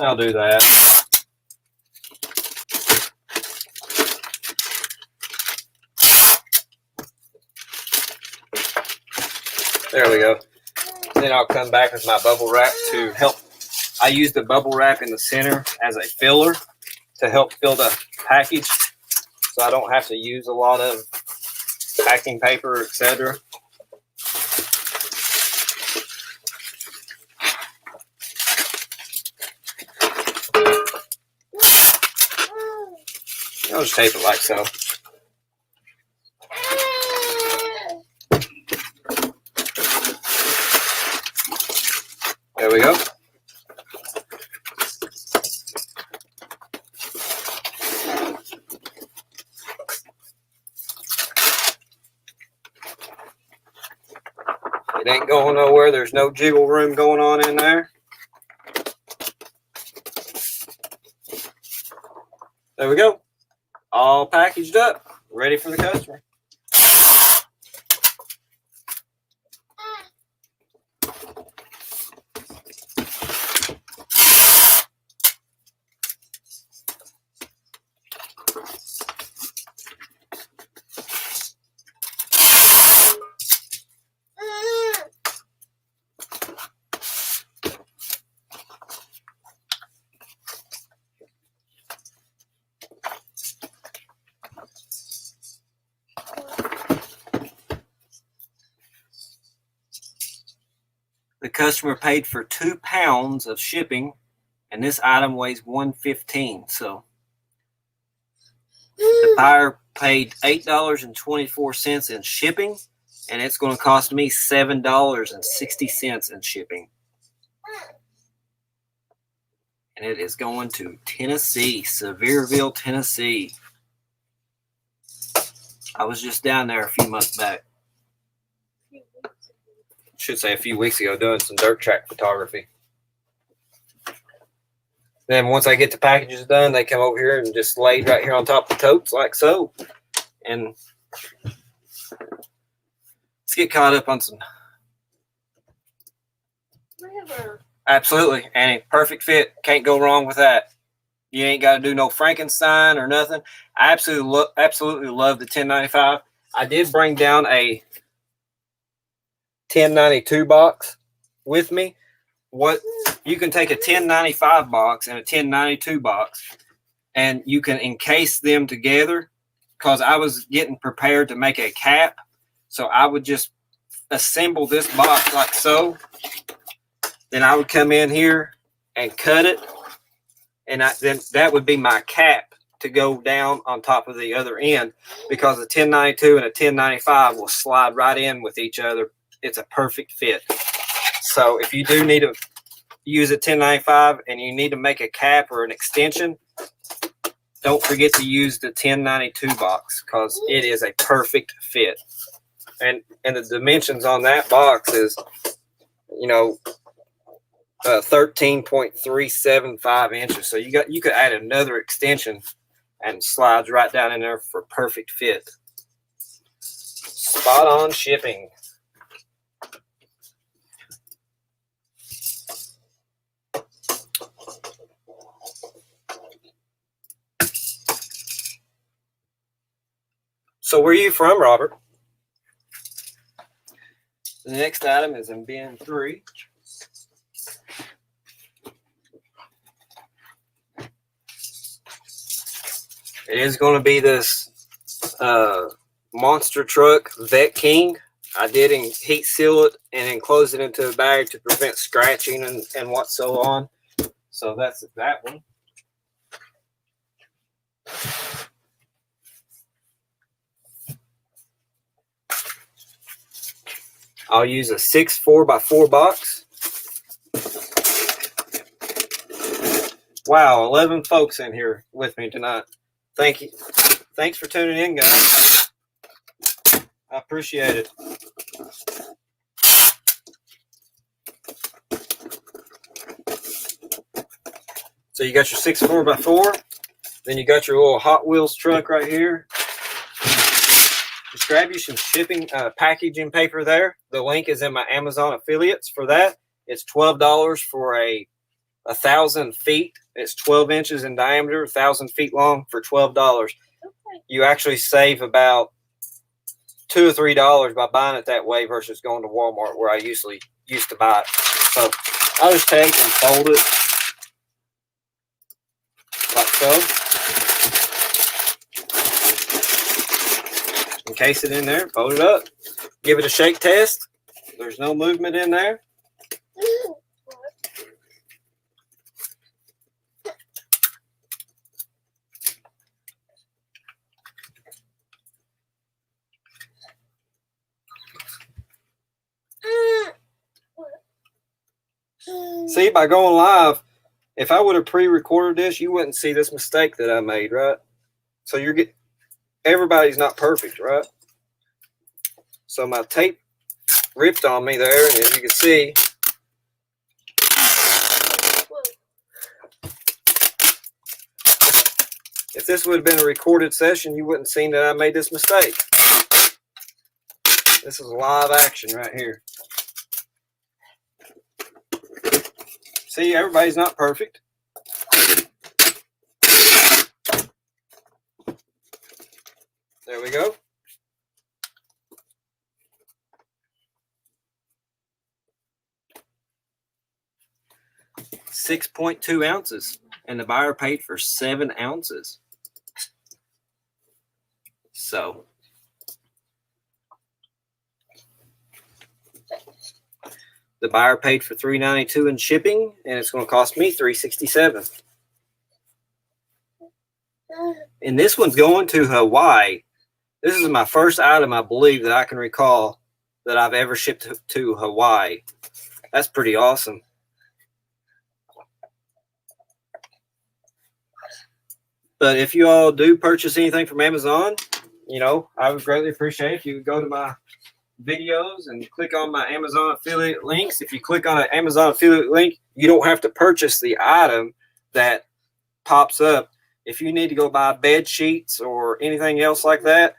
I'll do that. There we go. Then I'll come back with my bubble wrap to help. I use the bubble wrap in the center as a filler to help fill the package, so I don't have to use a lot of packing paper, etc. I'll just tape it like so. There we go. It ain't going nowhere. There's no jiggle room going on in there. There we go. All packaged up, ready for the customer. The customer paid for 2 pounds of shipping, and this item weighs 115. So the buyer paid $8.24 in shipping, and it's going to cost me $7.60 in shipping. And it is going to Tennessee, Sevierville, Tennessee. I was just down there a few months back. Should say a few weeks ago, doing some dirt track photography. Then once I get the packages done, they come over here and just laid right here on top of the totes like so. And let's get caught up on some. Absolutely, Annie. Perfect fit. Can't go wrong with that. You ain't got to do no Frankenstein or nothing. I absolutely love the 1095. I did bring down a 1092 box with me. What you can take a 1095 box and a 1092 box, and you can encase them together, because I was getting prepared to make a cap. So I would just assemble this box like so. Then I would come in here and cut it and then that would be my cap to go down on top of the other end, because a 1092 and a 1095 will slide right in with each other. It's a perfect fit. So if you do need to use a 1095 and you need to make a cap or an extension, don't forget to use the 1092 box, because it is a perfect fit. And the dimensions on that box is, 13.375 inches. So you could add another extension and slides right down in there for perfect fit. Spot on shipping. So where are you from, Robert? The next item is in bin 3. It is going to be this monster truck Vet King. I did heat seal it and enclose it into a bag to prevent scratching and what so on. So that's that one. I'll use a 6 4x4 box. Wow, 11 folks in here with me tonight. Thank you. Thanks for tuning in, guys. I appreciate it. So you got your 6 4x4. Then you got your little Hot Wheels truck right here. Just grab you some shipping packaging paper there. The link is in my Amazon affiliates for that. It's $12 for a 1,000 feet. It's 12 inches in diameter, 1,000 feet long for $12. Okay. You actually save about $2 or $3 by buying it that way versus going to Walmart where I used to buy it. So I'll just take and fold it like so. Encase it in there, fold it up, give it a shake test. There's no movement in there. See, by going live, if I would have pre-recorded this, you wouldn't see this mistake that I made, right? So everybody's not perfect, right? So my tape ripped on me there, and as you can see, if this would have been a recorded session, you wouldn't have seen that I made this mistake. This is live action right here. See, everybody's not perfect. There we go. $6.2 ounces, and the buyer paid for 7 ounces. So the buyer paid for $3.92 in shipping, and it's going to cost me $3.67. And this one's going to Hawaii. This is my first item, I believe, that I can recall that I've ever shipped to Hawaii. That's pretty awesome. But if you all do purchase anything from Amazon, I would greatly appreciate it if you would go to my videos and click on my Amazon affiliate links. If you click on an Amazon affiliate link, you don't have to purchase the item that pops up. If you need to go buy bed sheets or anything else like that,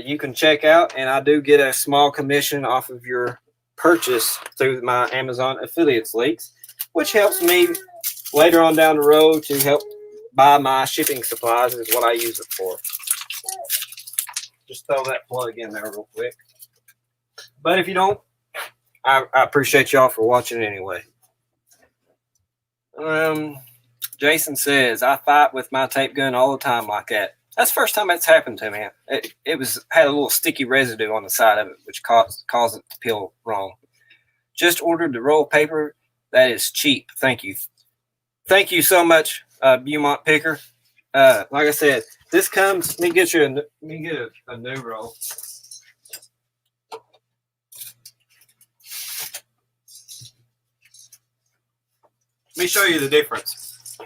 you can check out, and I do get a small commission off of your purchase through my Amazon affiliates links, which helps me later on down the road to help buy my shipping supplies is what I use it for. Just throw that plug in there real quick. But if you don't, I appreciate y'all for watching anyway. Jason says, I fight with my tape gun all the time like that. That's the first time that's happened to me. It had a little sticky residue on the side of it, which caused it to peel wrong. Just ordered the roll of paper. That is cheap. Thank you. Thank you so much, Beaumont picker. Like I said, this comes. Let me get a new roll. Let me show you the difference.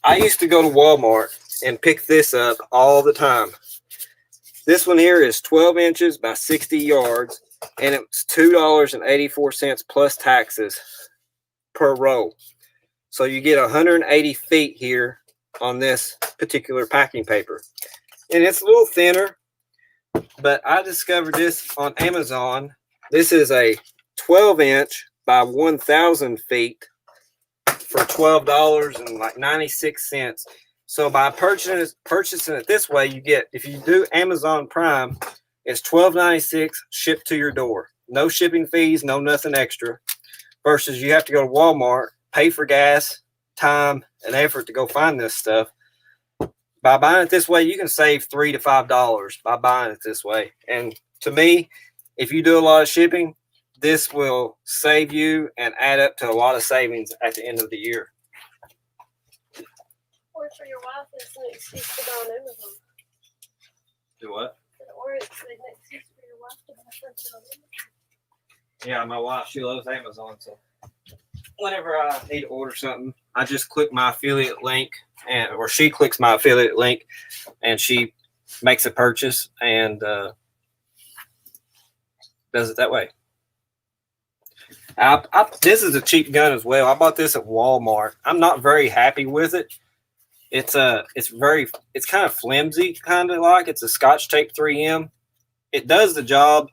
I used to go to Walmart and pick this up all the time. This one here is 12 inches by 60 yards, and it's $2.84 plus taxes per roll. So you get 180 feet here on this particular packing paper. And it's a little thinner, but I discovered this on Amazon. This is a 12 inch by 1,000 feet for $12.96. So by purchasing it this way, you get, if you do Amazon Prime, it's $12.96 shipped to your door. No shipping fees, no nothing extra. Versus you have to go to Walmart, pay for gas, time, and effort to go find this stuff. By buying it this way, you can save $3 to $5 by buying it this way. And to me, if you do a lot of shipping, this will save you and add up to a lot of savings at the end of the year. Or for your wife, it's an excuse to buy on Amazon. Do what? Or it's an excuse for your wife to buy something on Amazon. Yeah, my wife, she loves Amazon, so whenever I need to order something, I just click my affiliate link, or she clicks my affiliate link, and she makes a purchase and does it that way. This is a cheap gun as well. I bought this at Walmart. I'm not very happy with it. It's kind of flimsy, kind of like it's a Scotch tape 3M. It does the job,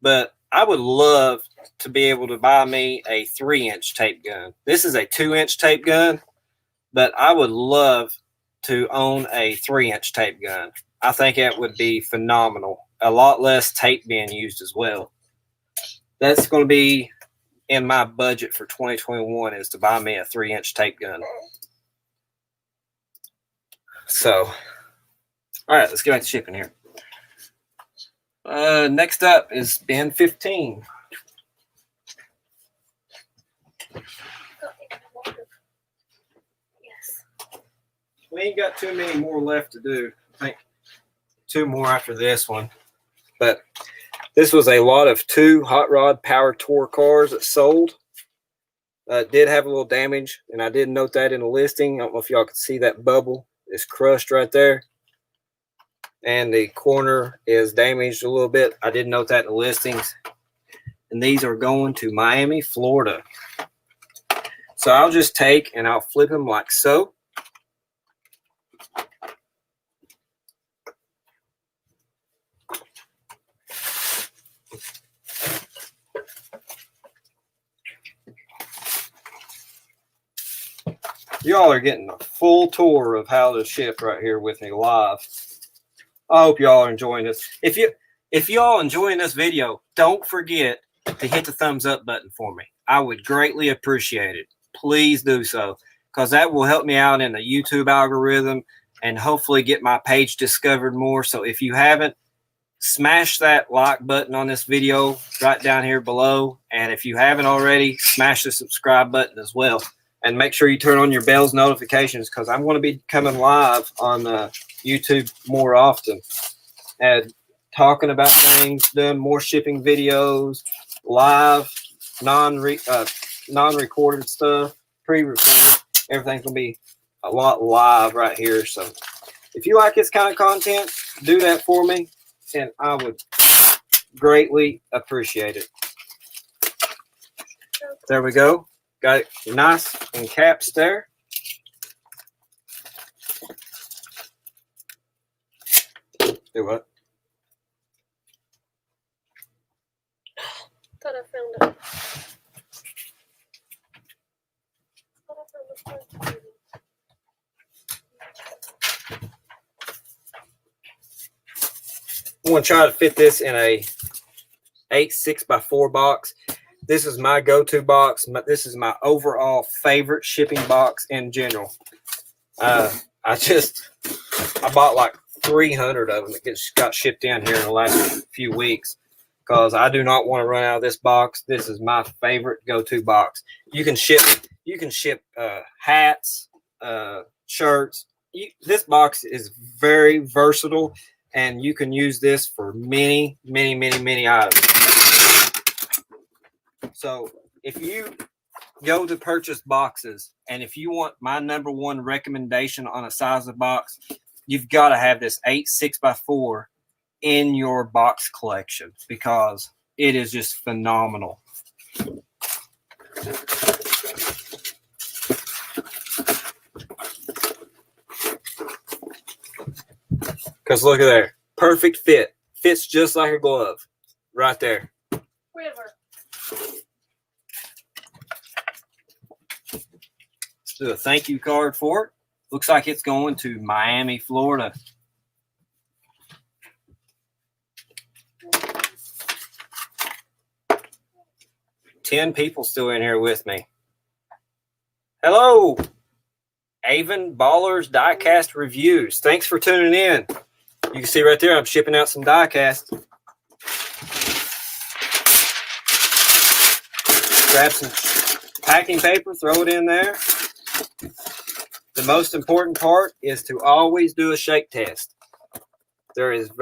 but I would love to be able to buy me a 3-inch tape gun. This is a 2-inch tape gun, but I would love to own a 3-inch tape gun. I think it would be phenomenal. A lot less tape being used as well. That's going to be in my budget for 2021, is to buy me a 3-inch tape gun. So, all right, let's get back to shipping here. Next up is bin 15. Yes. We ain't got too many more left to do. I think 2 more after this one. But this was a lot of 2 hot rod power tour cars that sold. It did have a little damage, and I did note that in the listing. I don't know if y'all can see that bubble. It's crushed right there. And the corner is damaged a little bit. I did note that in the listings. And these are going to Miami, Florida. So I'll just take and I'll flip them like so. Y'all are getting a full tour of how to ship right here with me live. I hope y'all are enjoying this. If y'all enjoying this video, don't forget to hit the thumbs up button for me. I would greatly appreciate it. Please do so, because that will help me out in the YouTube algorithm and hopefully get my page discovered more. So if you haven't, smash that like button on this video right down here below. And if you haven't already, smash the subscribe button as well. And make sure you turn on your bell's notifications, because I'm going to be coming live on YouTube more often and talking about things, doing more shipping videos, live, non-recorded stuff, pre-recorded. Everything's going to be a lot live right here. So if you like this kind of content, do that for me, and I would greatly appreciate it. There we go. Got it nice in caps there. Do what? Thought I found it. I'm going to try to fit this in a 8 6x4 box. This is my go-to box. This is my overall favorite shipping box in general. I bought like 300 of them that got shipped in here in the last few weeks, because I do not want to run out of this box. This is my favorite go-to box. You can ship hats, shirts. This box is very versatile, and you can use this for many, many, many, many items. So if you go to purchase boxes, and if you want my #1 recommendation on a size of box, you've got to have this 8 6x4 in your box collection because it is just phenomenal. Because look at there. Perfect fit. Fits just like a glove. Right there. River. Let's do a thank you card for it. Looks like it's going to Miami, Florida. Ten people still in here with me. Hello. Avon Ballers Diecast Reviews. Thanks for tuning in. You can see right there I'm shipping out some diecast. Grab some packing paper, throw it in there. The most important part is to always do a shake test. There is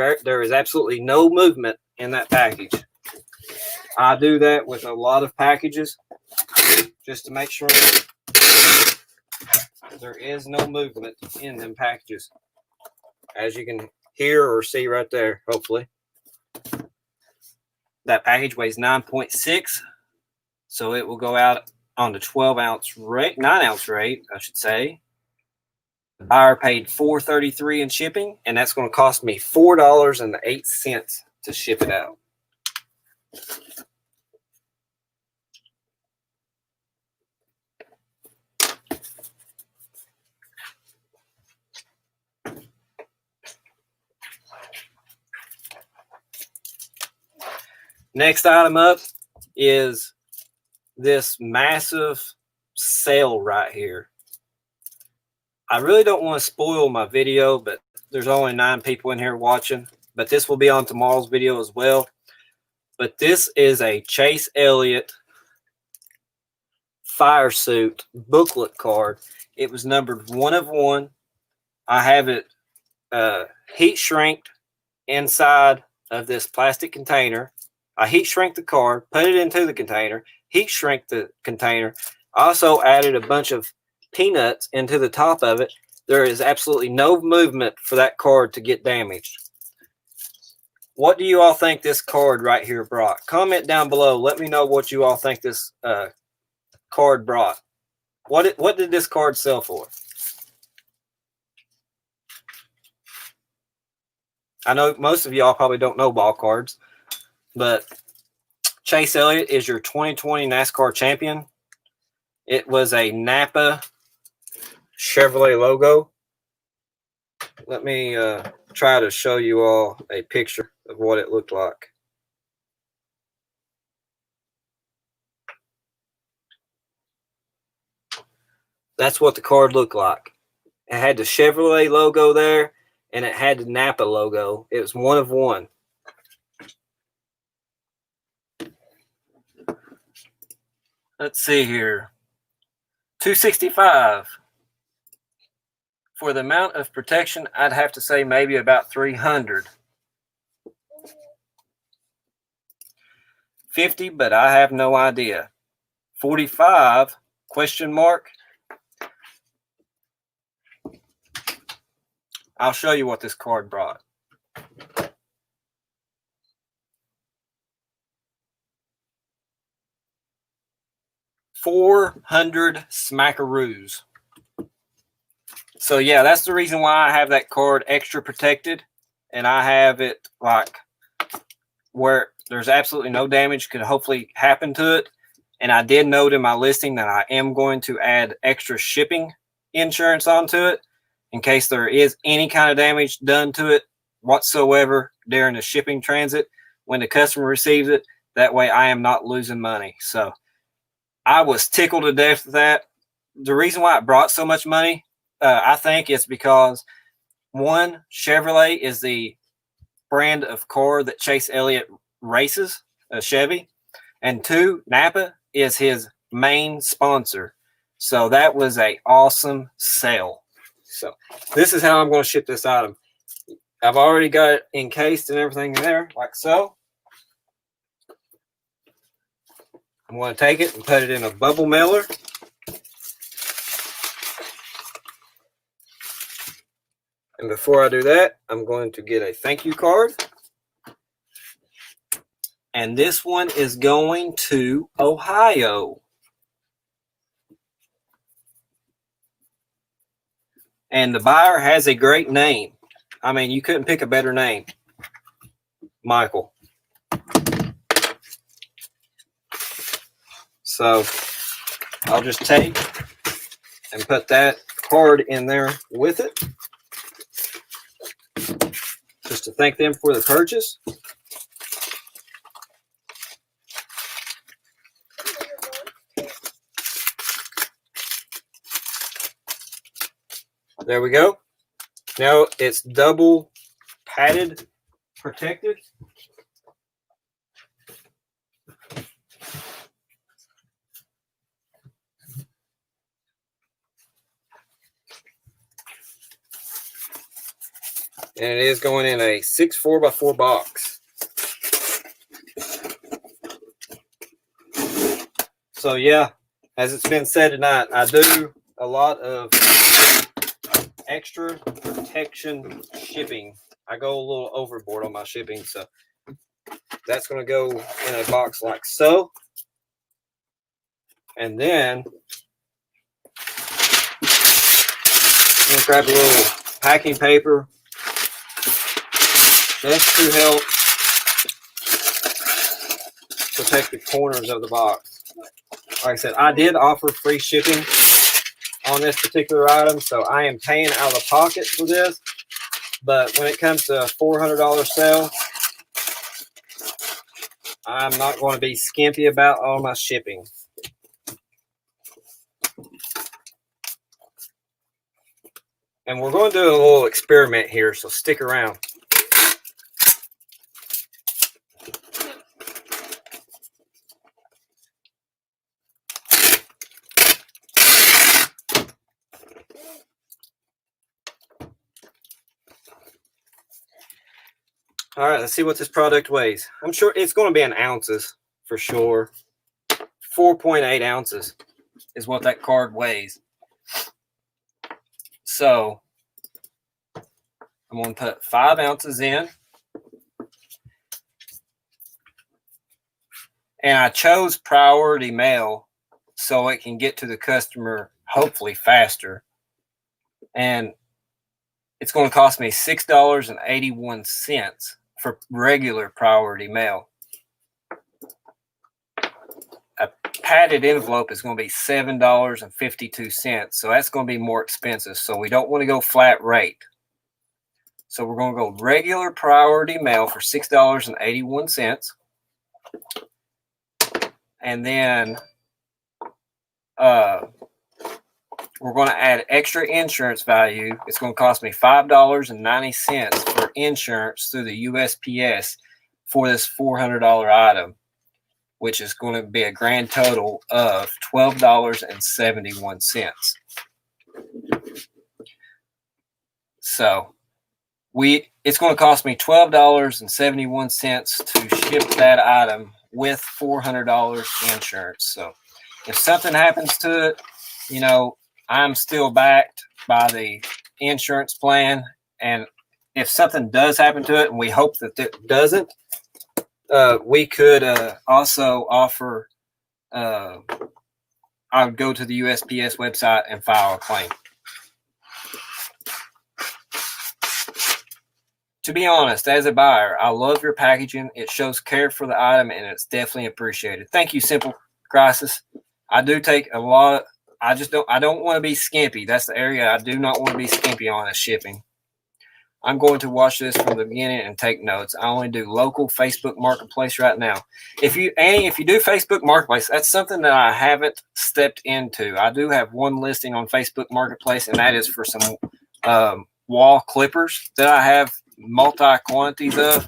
absolutely no movement in that package. I do that with a lot of packages just to make sure there is no movement in them packages. As you can hear or see right there, hopefully. That package weighs 9.6, so it will go out on the 12-ounce rate, 9-ounce rate, I should say. The buyer paid $4.33 in shipping, and that's going to cost me $4.08 to ship it out. Next item up is this massive sale right here. I really don't want to spoil my video, but there's only 9 people in here watching. But this will be on tomorrow's video as well. But this is a Chase Elliott fire suit booklet card. It was numbered 1 of 1. I have it heat shrinked inside of this plastic container. I heat shrink the card, put it into the container, heat shrink the container. I also added a bunch of peanuts into the top of it. There is absolutely no movement for that card to get damaged. What do you all think this card right here brought? Comment down below. Let me know what you all think this card brought. What did this card sell for? I know most of y'all probably don't know ball cards, but Chase Elliott is your 2020 NASCAR champion. It was a Napa Chevrolet logo. Let me try to show you all a picture of what it looked like. That's what the card looked like. It had the Chevrolet logo there, and it had the Napa logo. It was 1 of 1. Let's see here. $265. For the amount of protection, I'd have to say maybe about $300. $50, but I have no idea. $45? Question mark. I'll show you what this card brought. $400 smackaroos. So yeah, that's the reason why I have that card extra protected, and I have it like where there's absolutely no damage could hopefully happen to it. And I did note in my listing that I am going to add extra shipping insurance onto it in case there is any kind of damage done to it whatsoever during the shipping transit when the customer receives it. That way I am not losing money. So I was tickled to death with that. The reason why it brought so much money, I think, is because, one, Chevrolet is the brand of car that Chase Elliott races, a Chevy. And 2, Napa is his main sponsor. So that was an awesome sale. So this is how I'm going to ship this item. I've already got it encased and everything in there, like so. I'm going to take it and put it in a bubble mailer. And before I do that, I'm going to get a thank you card. And this one is going to Ohio. And the buyer has a great name. I mean, you couldn't pick a better name. Michael. So I'll just take and put that card in there with it, just to thank them for the purchase. There we go. Now it's double padded, protected. And it is going in a 6 4x4 box. So yeah, as it's been said tonight, I do a lot of extra protection shipping. I go a little overboard on my shipping, so that's going to go in a box like so. And then I'm going to grab a little packing paper just to help protect the corners of the box. Like I said, I did offer free shipping on this particular item, so I am paying out of the pocket for this. But when it comes to a $400 sale, I'm not going to be skimpy about all my shipping. And we're going to do a little experiment here, so stick around. All right, let's see what this product weighs. I'm sure it's going to be in ounces for sure. 4.8 ounces is what that card weighs. So I'm going to put 5 ounces in. And I chose priority mail so it can get to the customer hopefully faster. And it's going to cost me $6.81 for regular priority mail. A padded envelope is going to be $7.52. So that's going to be more expensive. So we don't want to go flat rate. So we're going to go regular priority mail for $6.81. And then we're going to add extra insurance value. It's going to cost me $5.90 for insurance through the USPS for this $400 item, which is going to be a grand total of $12.71. So it's going to cost me $12.71 to ship that item with $400 insurance. So if something happens to it, you know, I'm still backed by the insurance plan. And if something does happen to it, and we hope that it doesn't, we could also offer, I would go to the USPS website and file a claim. To be honest, as a buyer, I love your packaging. It shows care for the item, and it's definitely appreciated. Thank you, Simple Crisis. I do take a lot of, I don't want to be skimpy. That's the area I do not want to be skimpy on is shipping. I'm going to watch this from the beginning and take notes. I only do local Facebook Marketplace right now. If you do Facebook Marketplace, that's something that I haven't stepped into. I do have one listing on Facebook Marketplace, and that is for some wall clippers that I have multi quantities of,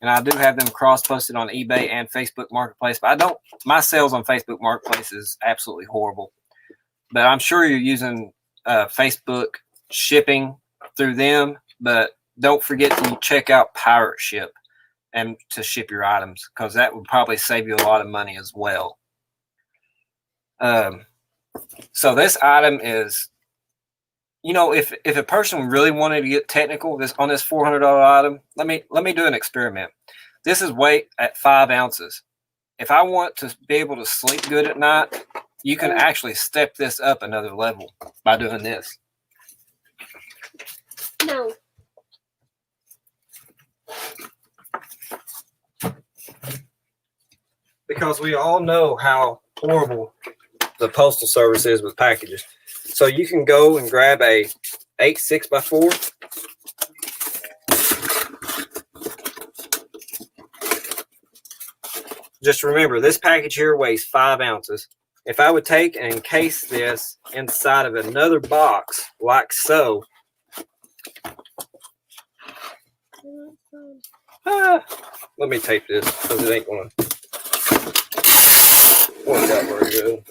and I do have them cross posted on eBay and Facebook Marketplace. But my sales on Facebook Marketplace is absolutely horrible. But I'm sure you're using Facebook shipping through them, but don't forget to check out Pirate Ship and to ship your items, because that would probably save you a lot of money as well. So this item is, you know, if a person really wanted to get technical on this $400 item, let me do an experiment. This is weight at 5 ounces. If I want to be able to sleep good at night, you can actually step this up another level by doing this. No. Because we all know how horrible the postal service is with packages. So you can go and grab a 8 6x4. Just remember, this package here weighs 5 ounces. If I would take and encase this inside of another box, like so. Let me tape this, because it ain't going to work out very good.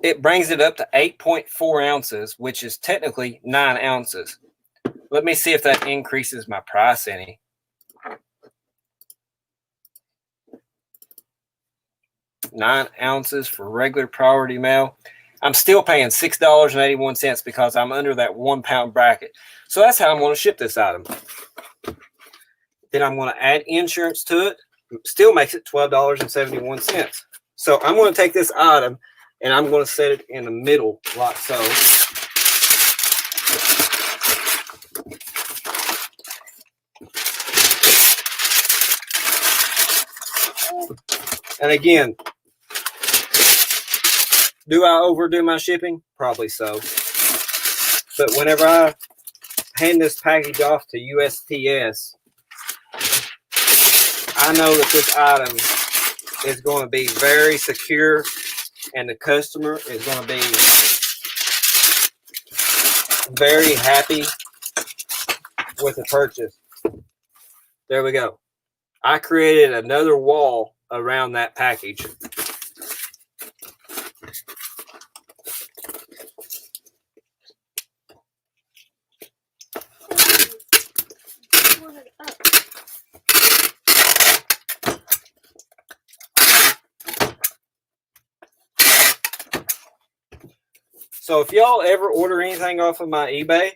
It brings it up to 8.4 ounces, which is technically 9 ounces. Let me see if that increases my price any. $9 ounces for regular priority mail. I'm still paying $6.81 because I'm under that 1 pound bracket. So that's how I'm going to ship this item. Then I'm going to add insurance to it. Still makes it $12.71. So I'm going to take this item and I'm going to set it in the middle like so. And again, do I overdo my shipping? Probably so. But whenever I hand this package off to USPS, I know that this item is going to be very secure and the customer is going to be very happy with the purchase. There we go. I created another wall around that package. So if y'all ever order anything off of my eBay,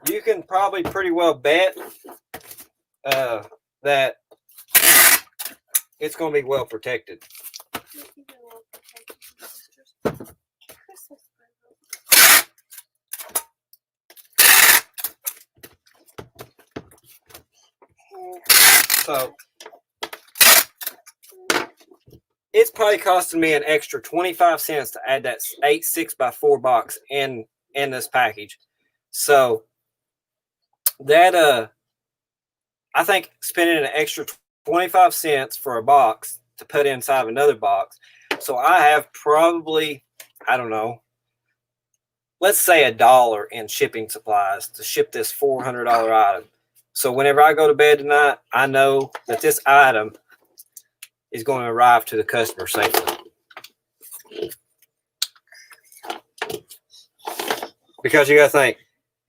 you can probably pretty well bet that it's going to be well protected. So it's probably costing me an extra 25 cents to add that 8 6x4 box in this package. So that I think spending an extra 25 cents for a box to put inside of another box. So I have probably, I don't know, let's say $1 in shipping supplies to ship this $400 item. So whenever I go to bed tonight, I know that this item is going to arrive to the customer safely. Because you got to think,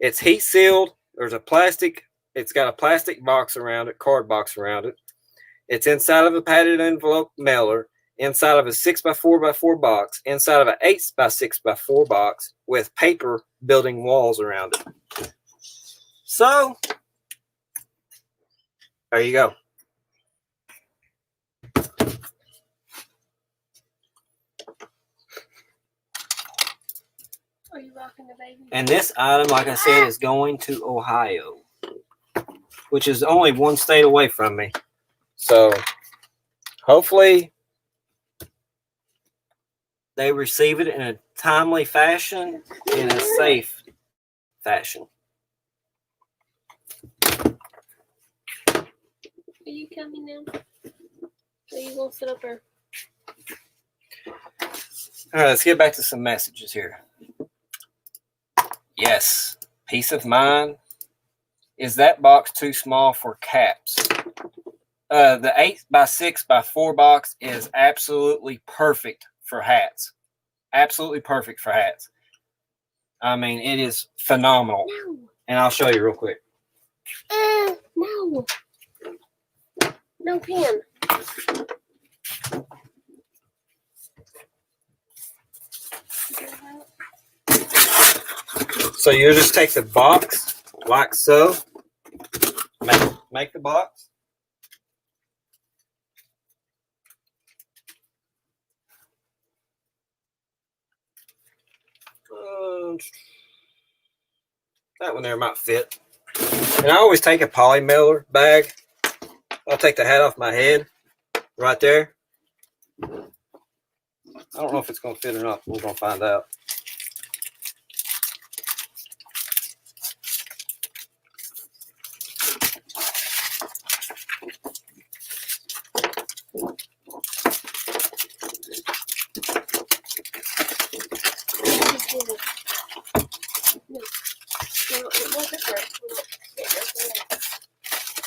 it's heat sealed. There's a plastic, it's got a plastic box around it, card box around it. It's inside of a padded envelope mailer, inside of a 6x4x4 box, inside of an 8x6x4 box with paper building walls around it. So, there you go. Are you rocking the baby? And this item, like I said, is going to Ohio, which is only 1 state away from me. So, hopefully, they receive it in a timely fashion, in a safe fashion. Are you coming now? Are you going to sit up there? All right, let's get back to some messages here. Yes, peace of mind is that box too small for caps? The 8x6x4 box is absolutely perfect for hats. Absolutely perfect for hats. I mean, it is phenomenal. No. And I'll show you real quick. No. No pen. So you just take the box like so. Make the box. That one there might fit. And I always take a poly mailer bag. I'll take the hat off my head right there. I don't know if it's going to fit or not. We're going to find out.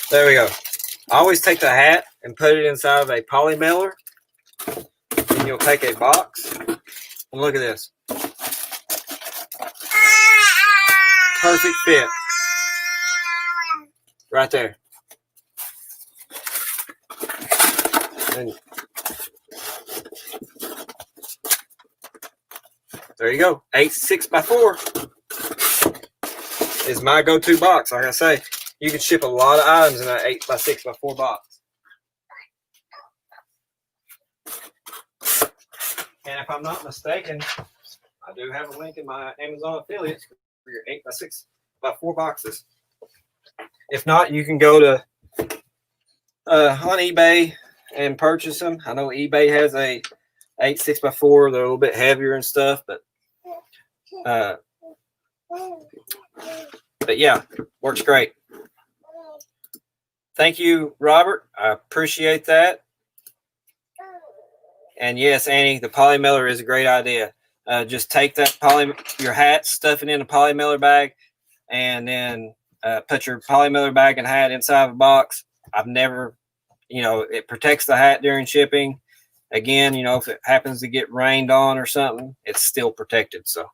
There we go. I always take the hat and put it inside of a poly mailer. And you'll take a box. And look at this. Perfect fit. Right there. And there you go. 8x6x4 is my go-to box. Like I say, you can ship a lot of items in that 8x6x4 box. And if I'm not mistaken, I do have a link in my Amazon affiliates for your 8x6x4 boxes. If not, you can go to on eBay and purchase them. I know eBay has a 8x6x4. They're a little bit heavier and stuff, but yeah, works great. Thank you, Robert. I appreciate that. And yes, Annie, the poly mailer is a great idea. Just take that your hat, stuff it in a poly mailer bag, and then put your poly mailer bag and hat inside of a box. I've never, it protects the hat during shipping. Again, if it happens to get rained on or something, it's still protected. So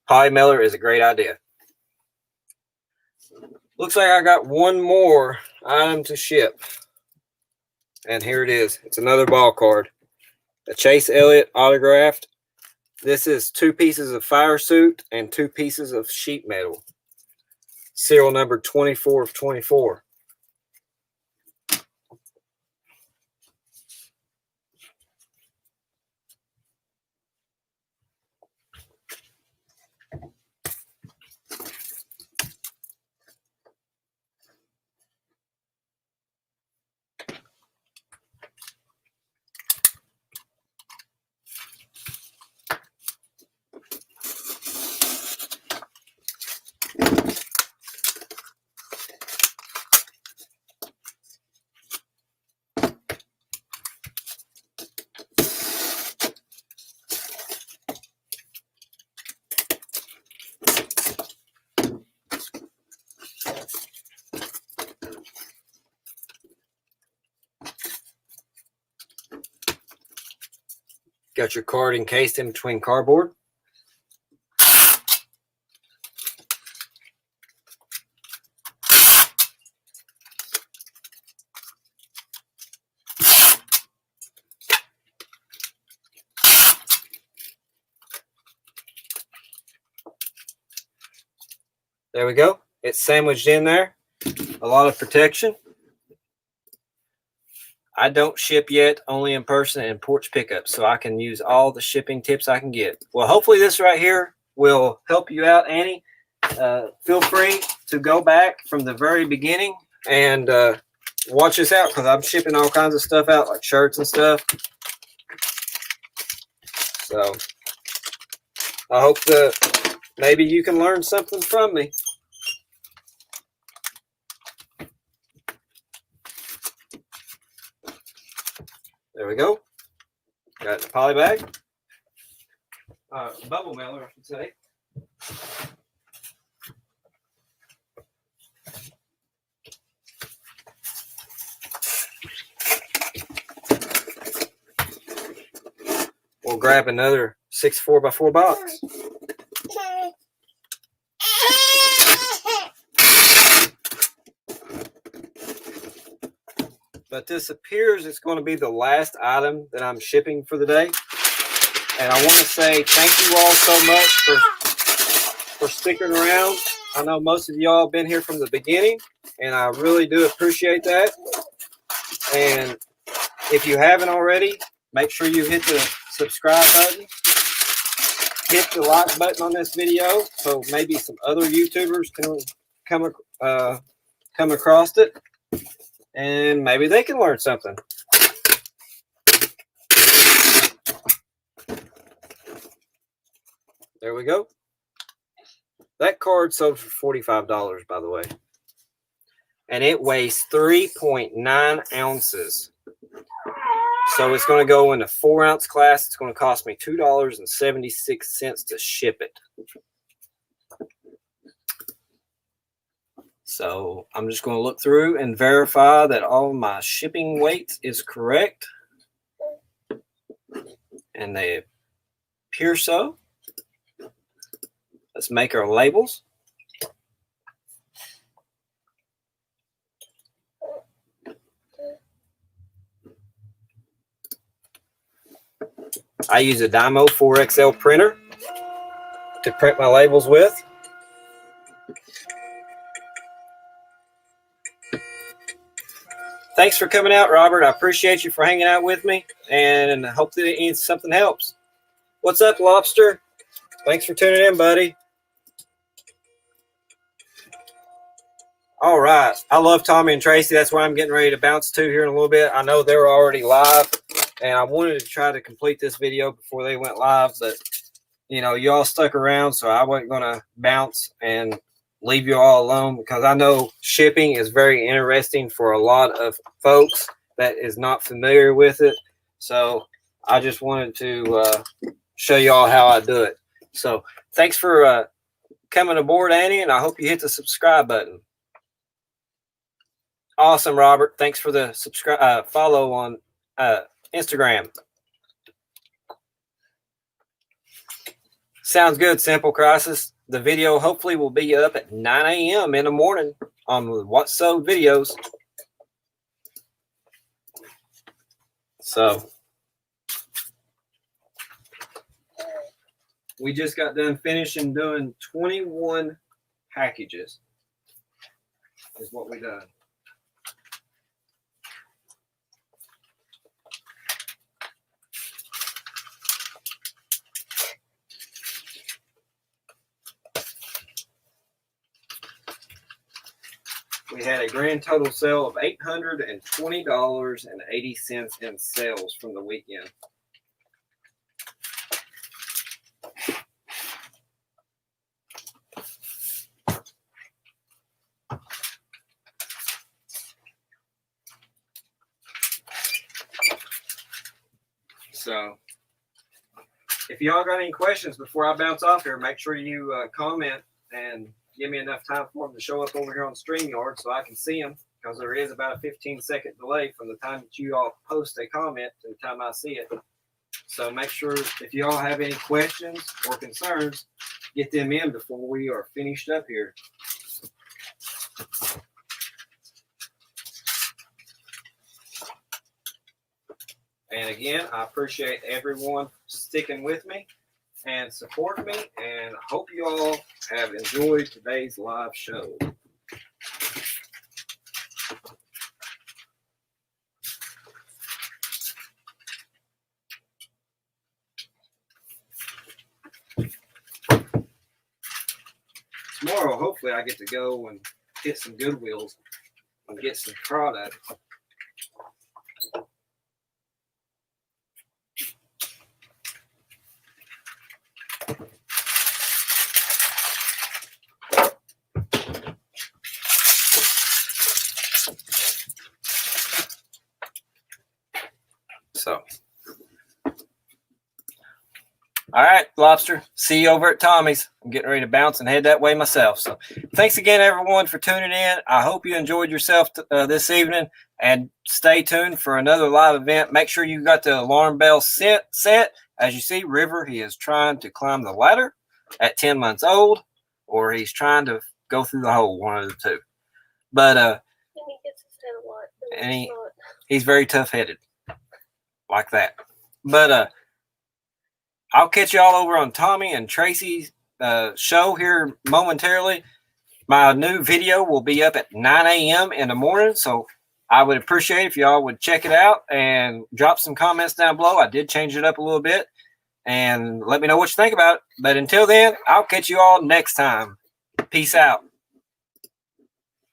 poly mailer is a great idea. Looks like I got one more item to ship. And here it is. It's another ball card. A Chase Elliott autographed. This is 2 pieces of fire suit and 2 pieces of sheet metal. Serial number 24 of 24. Got your card encased in between cardboard. There we go. It's sandwiched in there. A lot of protection. I don't ship yet, only in person and porch pickup, so I can use all the shipping tips I can get. Well, hopefully this right here will help you out, Annie. Feel free to go back from the very beginning and watch this out, because I'm shipping all kinds of stuff out, like shirts and stuff. So I hope that maybe you can learn something from me. There we go. Got the poly bag. Bubble mailer, I should say. we'll grab another 6 4x4 box. But this appears it's going to be the last item that I'm shipping for the day. And I want to say thank you all so much for sticking around. I know most of y'all have been here from the beginning, and I really do appreciate that. And if you haven't already, make sure you hit the subscribe button. Hit the like button on this video so maybe some other YouTubers can come across it, and maybe they can learn something. There we go. That card sold for $45, by the way. And it weighs 3.9 ounces. So it's going to go in the 4-ounce class. It's going to cost me $2.76 to ship it. So I'm just going to look through and verify that all my shipping weight is correct. And they appear so. Let's make our labels. I use a Dymo 4XL printer to print my labels with. Thanks for coming out, Robert. I appreciate you for hanging out with me, and I hope that something helps. What's up, Lobster? Thanks for tuning in, buddy. All right. I love Tommy and Tracy. That's why I'm getting ready to bounce to here in a little bit. I know they're already live, and I wanted to try to complete this video before they went live, but, you know, you all stuck around, so I wasn't going to bounce and leave you all alone, because I know shipping is very interesting for a lot of folks that is not familiar with it. So I just wanted to show you all how I do it. So thanks for coming aboard, Annie, and I hope you hit the subscribe button. Awesome, Robert. Thanks for the subscribe follow on Instagram. Sounds good, Simple Crisis. The video hopefully will be up at 9 a.m. in the morning on the What's Sold videos. So we just got done finishing doing 21 packages is what we done. We had a grand total sale of $820.80 in sales from the weekend. So, if y'all got any questions before I bounce off here, make sure you comment and give me enough time for them to show up over here on StreamYard so I can see them, because there is about a 15-second delay from the time that you all post a comment to the time I see it. So make sure if you all have any questions or concerns, get them in before we are finished up here. And again, I appreciate everyone sticking with me and support me, and hope you all have enjoyed today's live show. Tomorrow, hopefully, I get to go and hit some Goodwills and get some product. So All right, Lobster. See you over at Tommy's. I'm getting ready to bounce and head that way myself. So thanks again, everyone, for tuning in. I hope you enjoyed yourself this evening, and stay tuned for another live event. Make sure you got the alarm bell set. As you see, River, he is trying to climb the ladder at 10 months old, or he's trying to go through the hole, one of the two. But And he gets his head a lot. and he's very tough-headed, like that. But I'll catch y'all over on Tommy and Tracy's show here momentarily. My new video will be up at 9 a.m. in the morning, so I would appreciate if y'all would check it out and drop some comments down below. I did change it up a little bit, and let me know what you think about it. But until then, I'll catch you all next time. Peace out.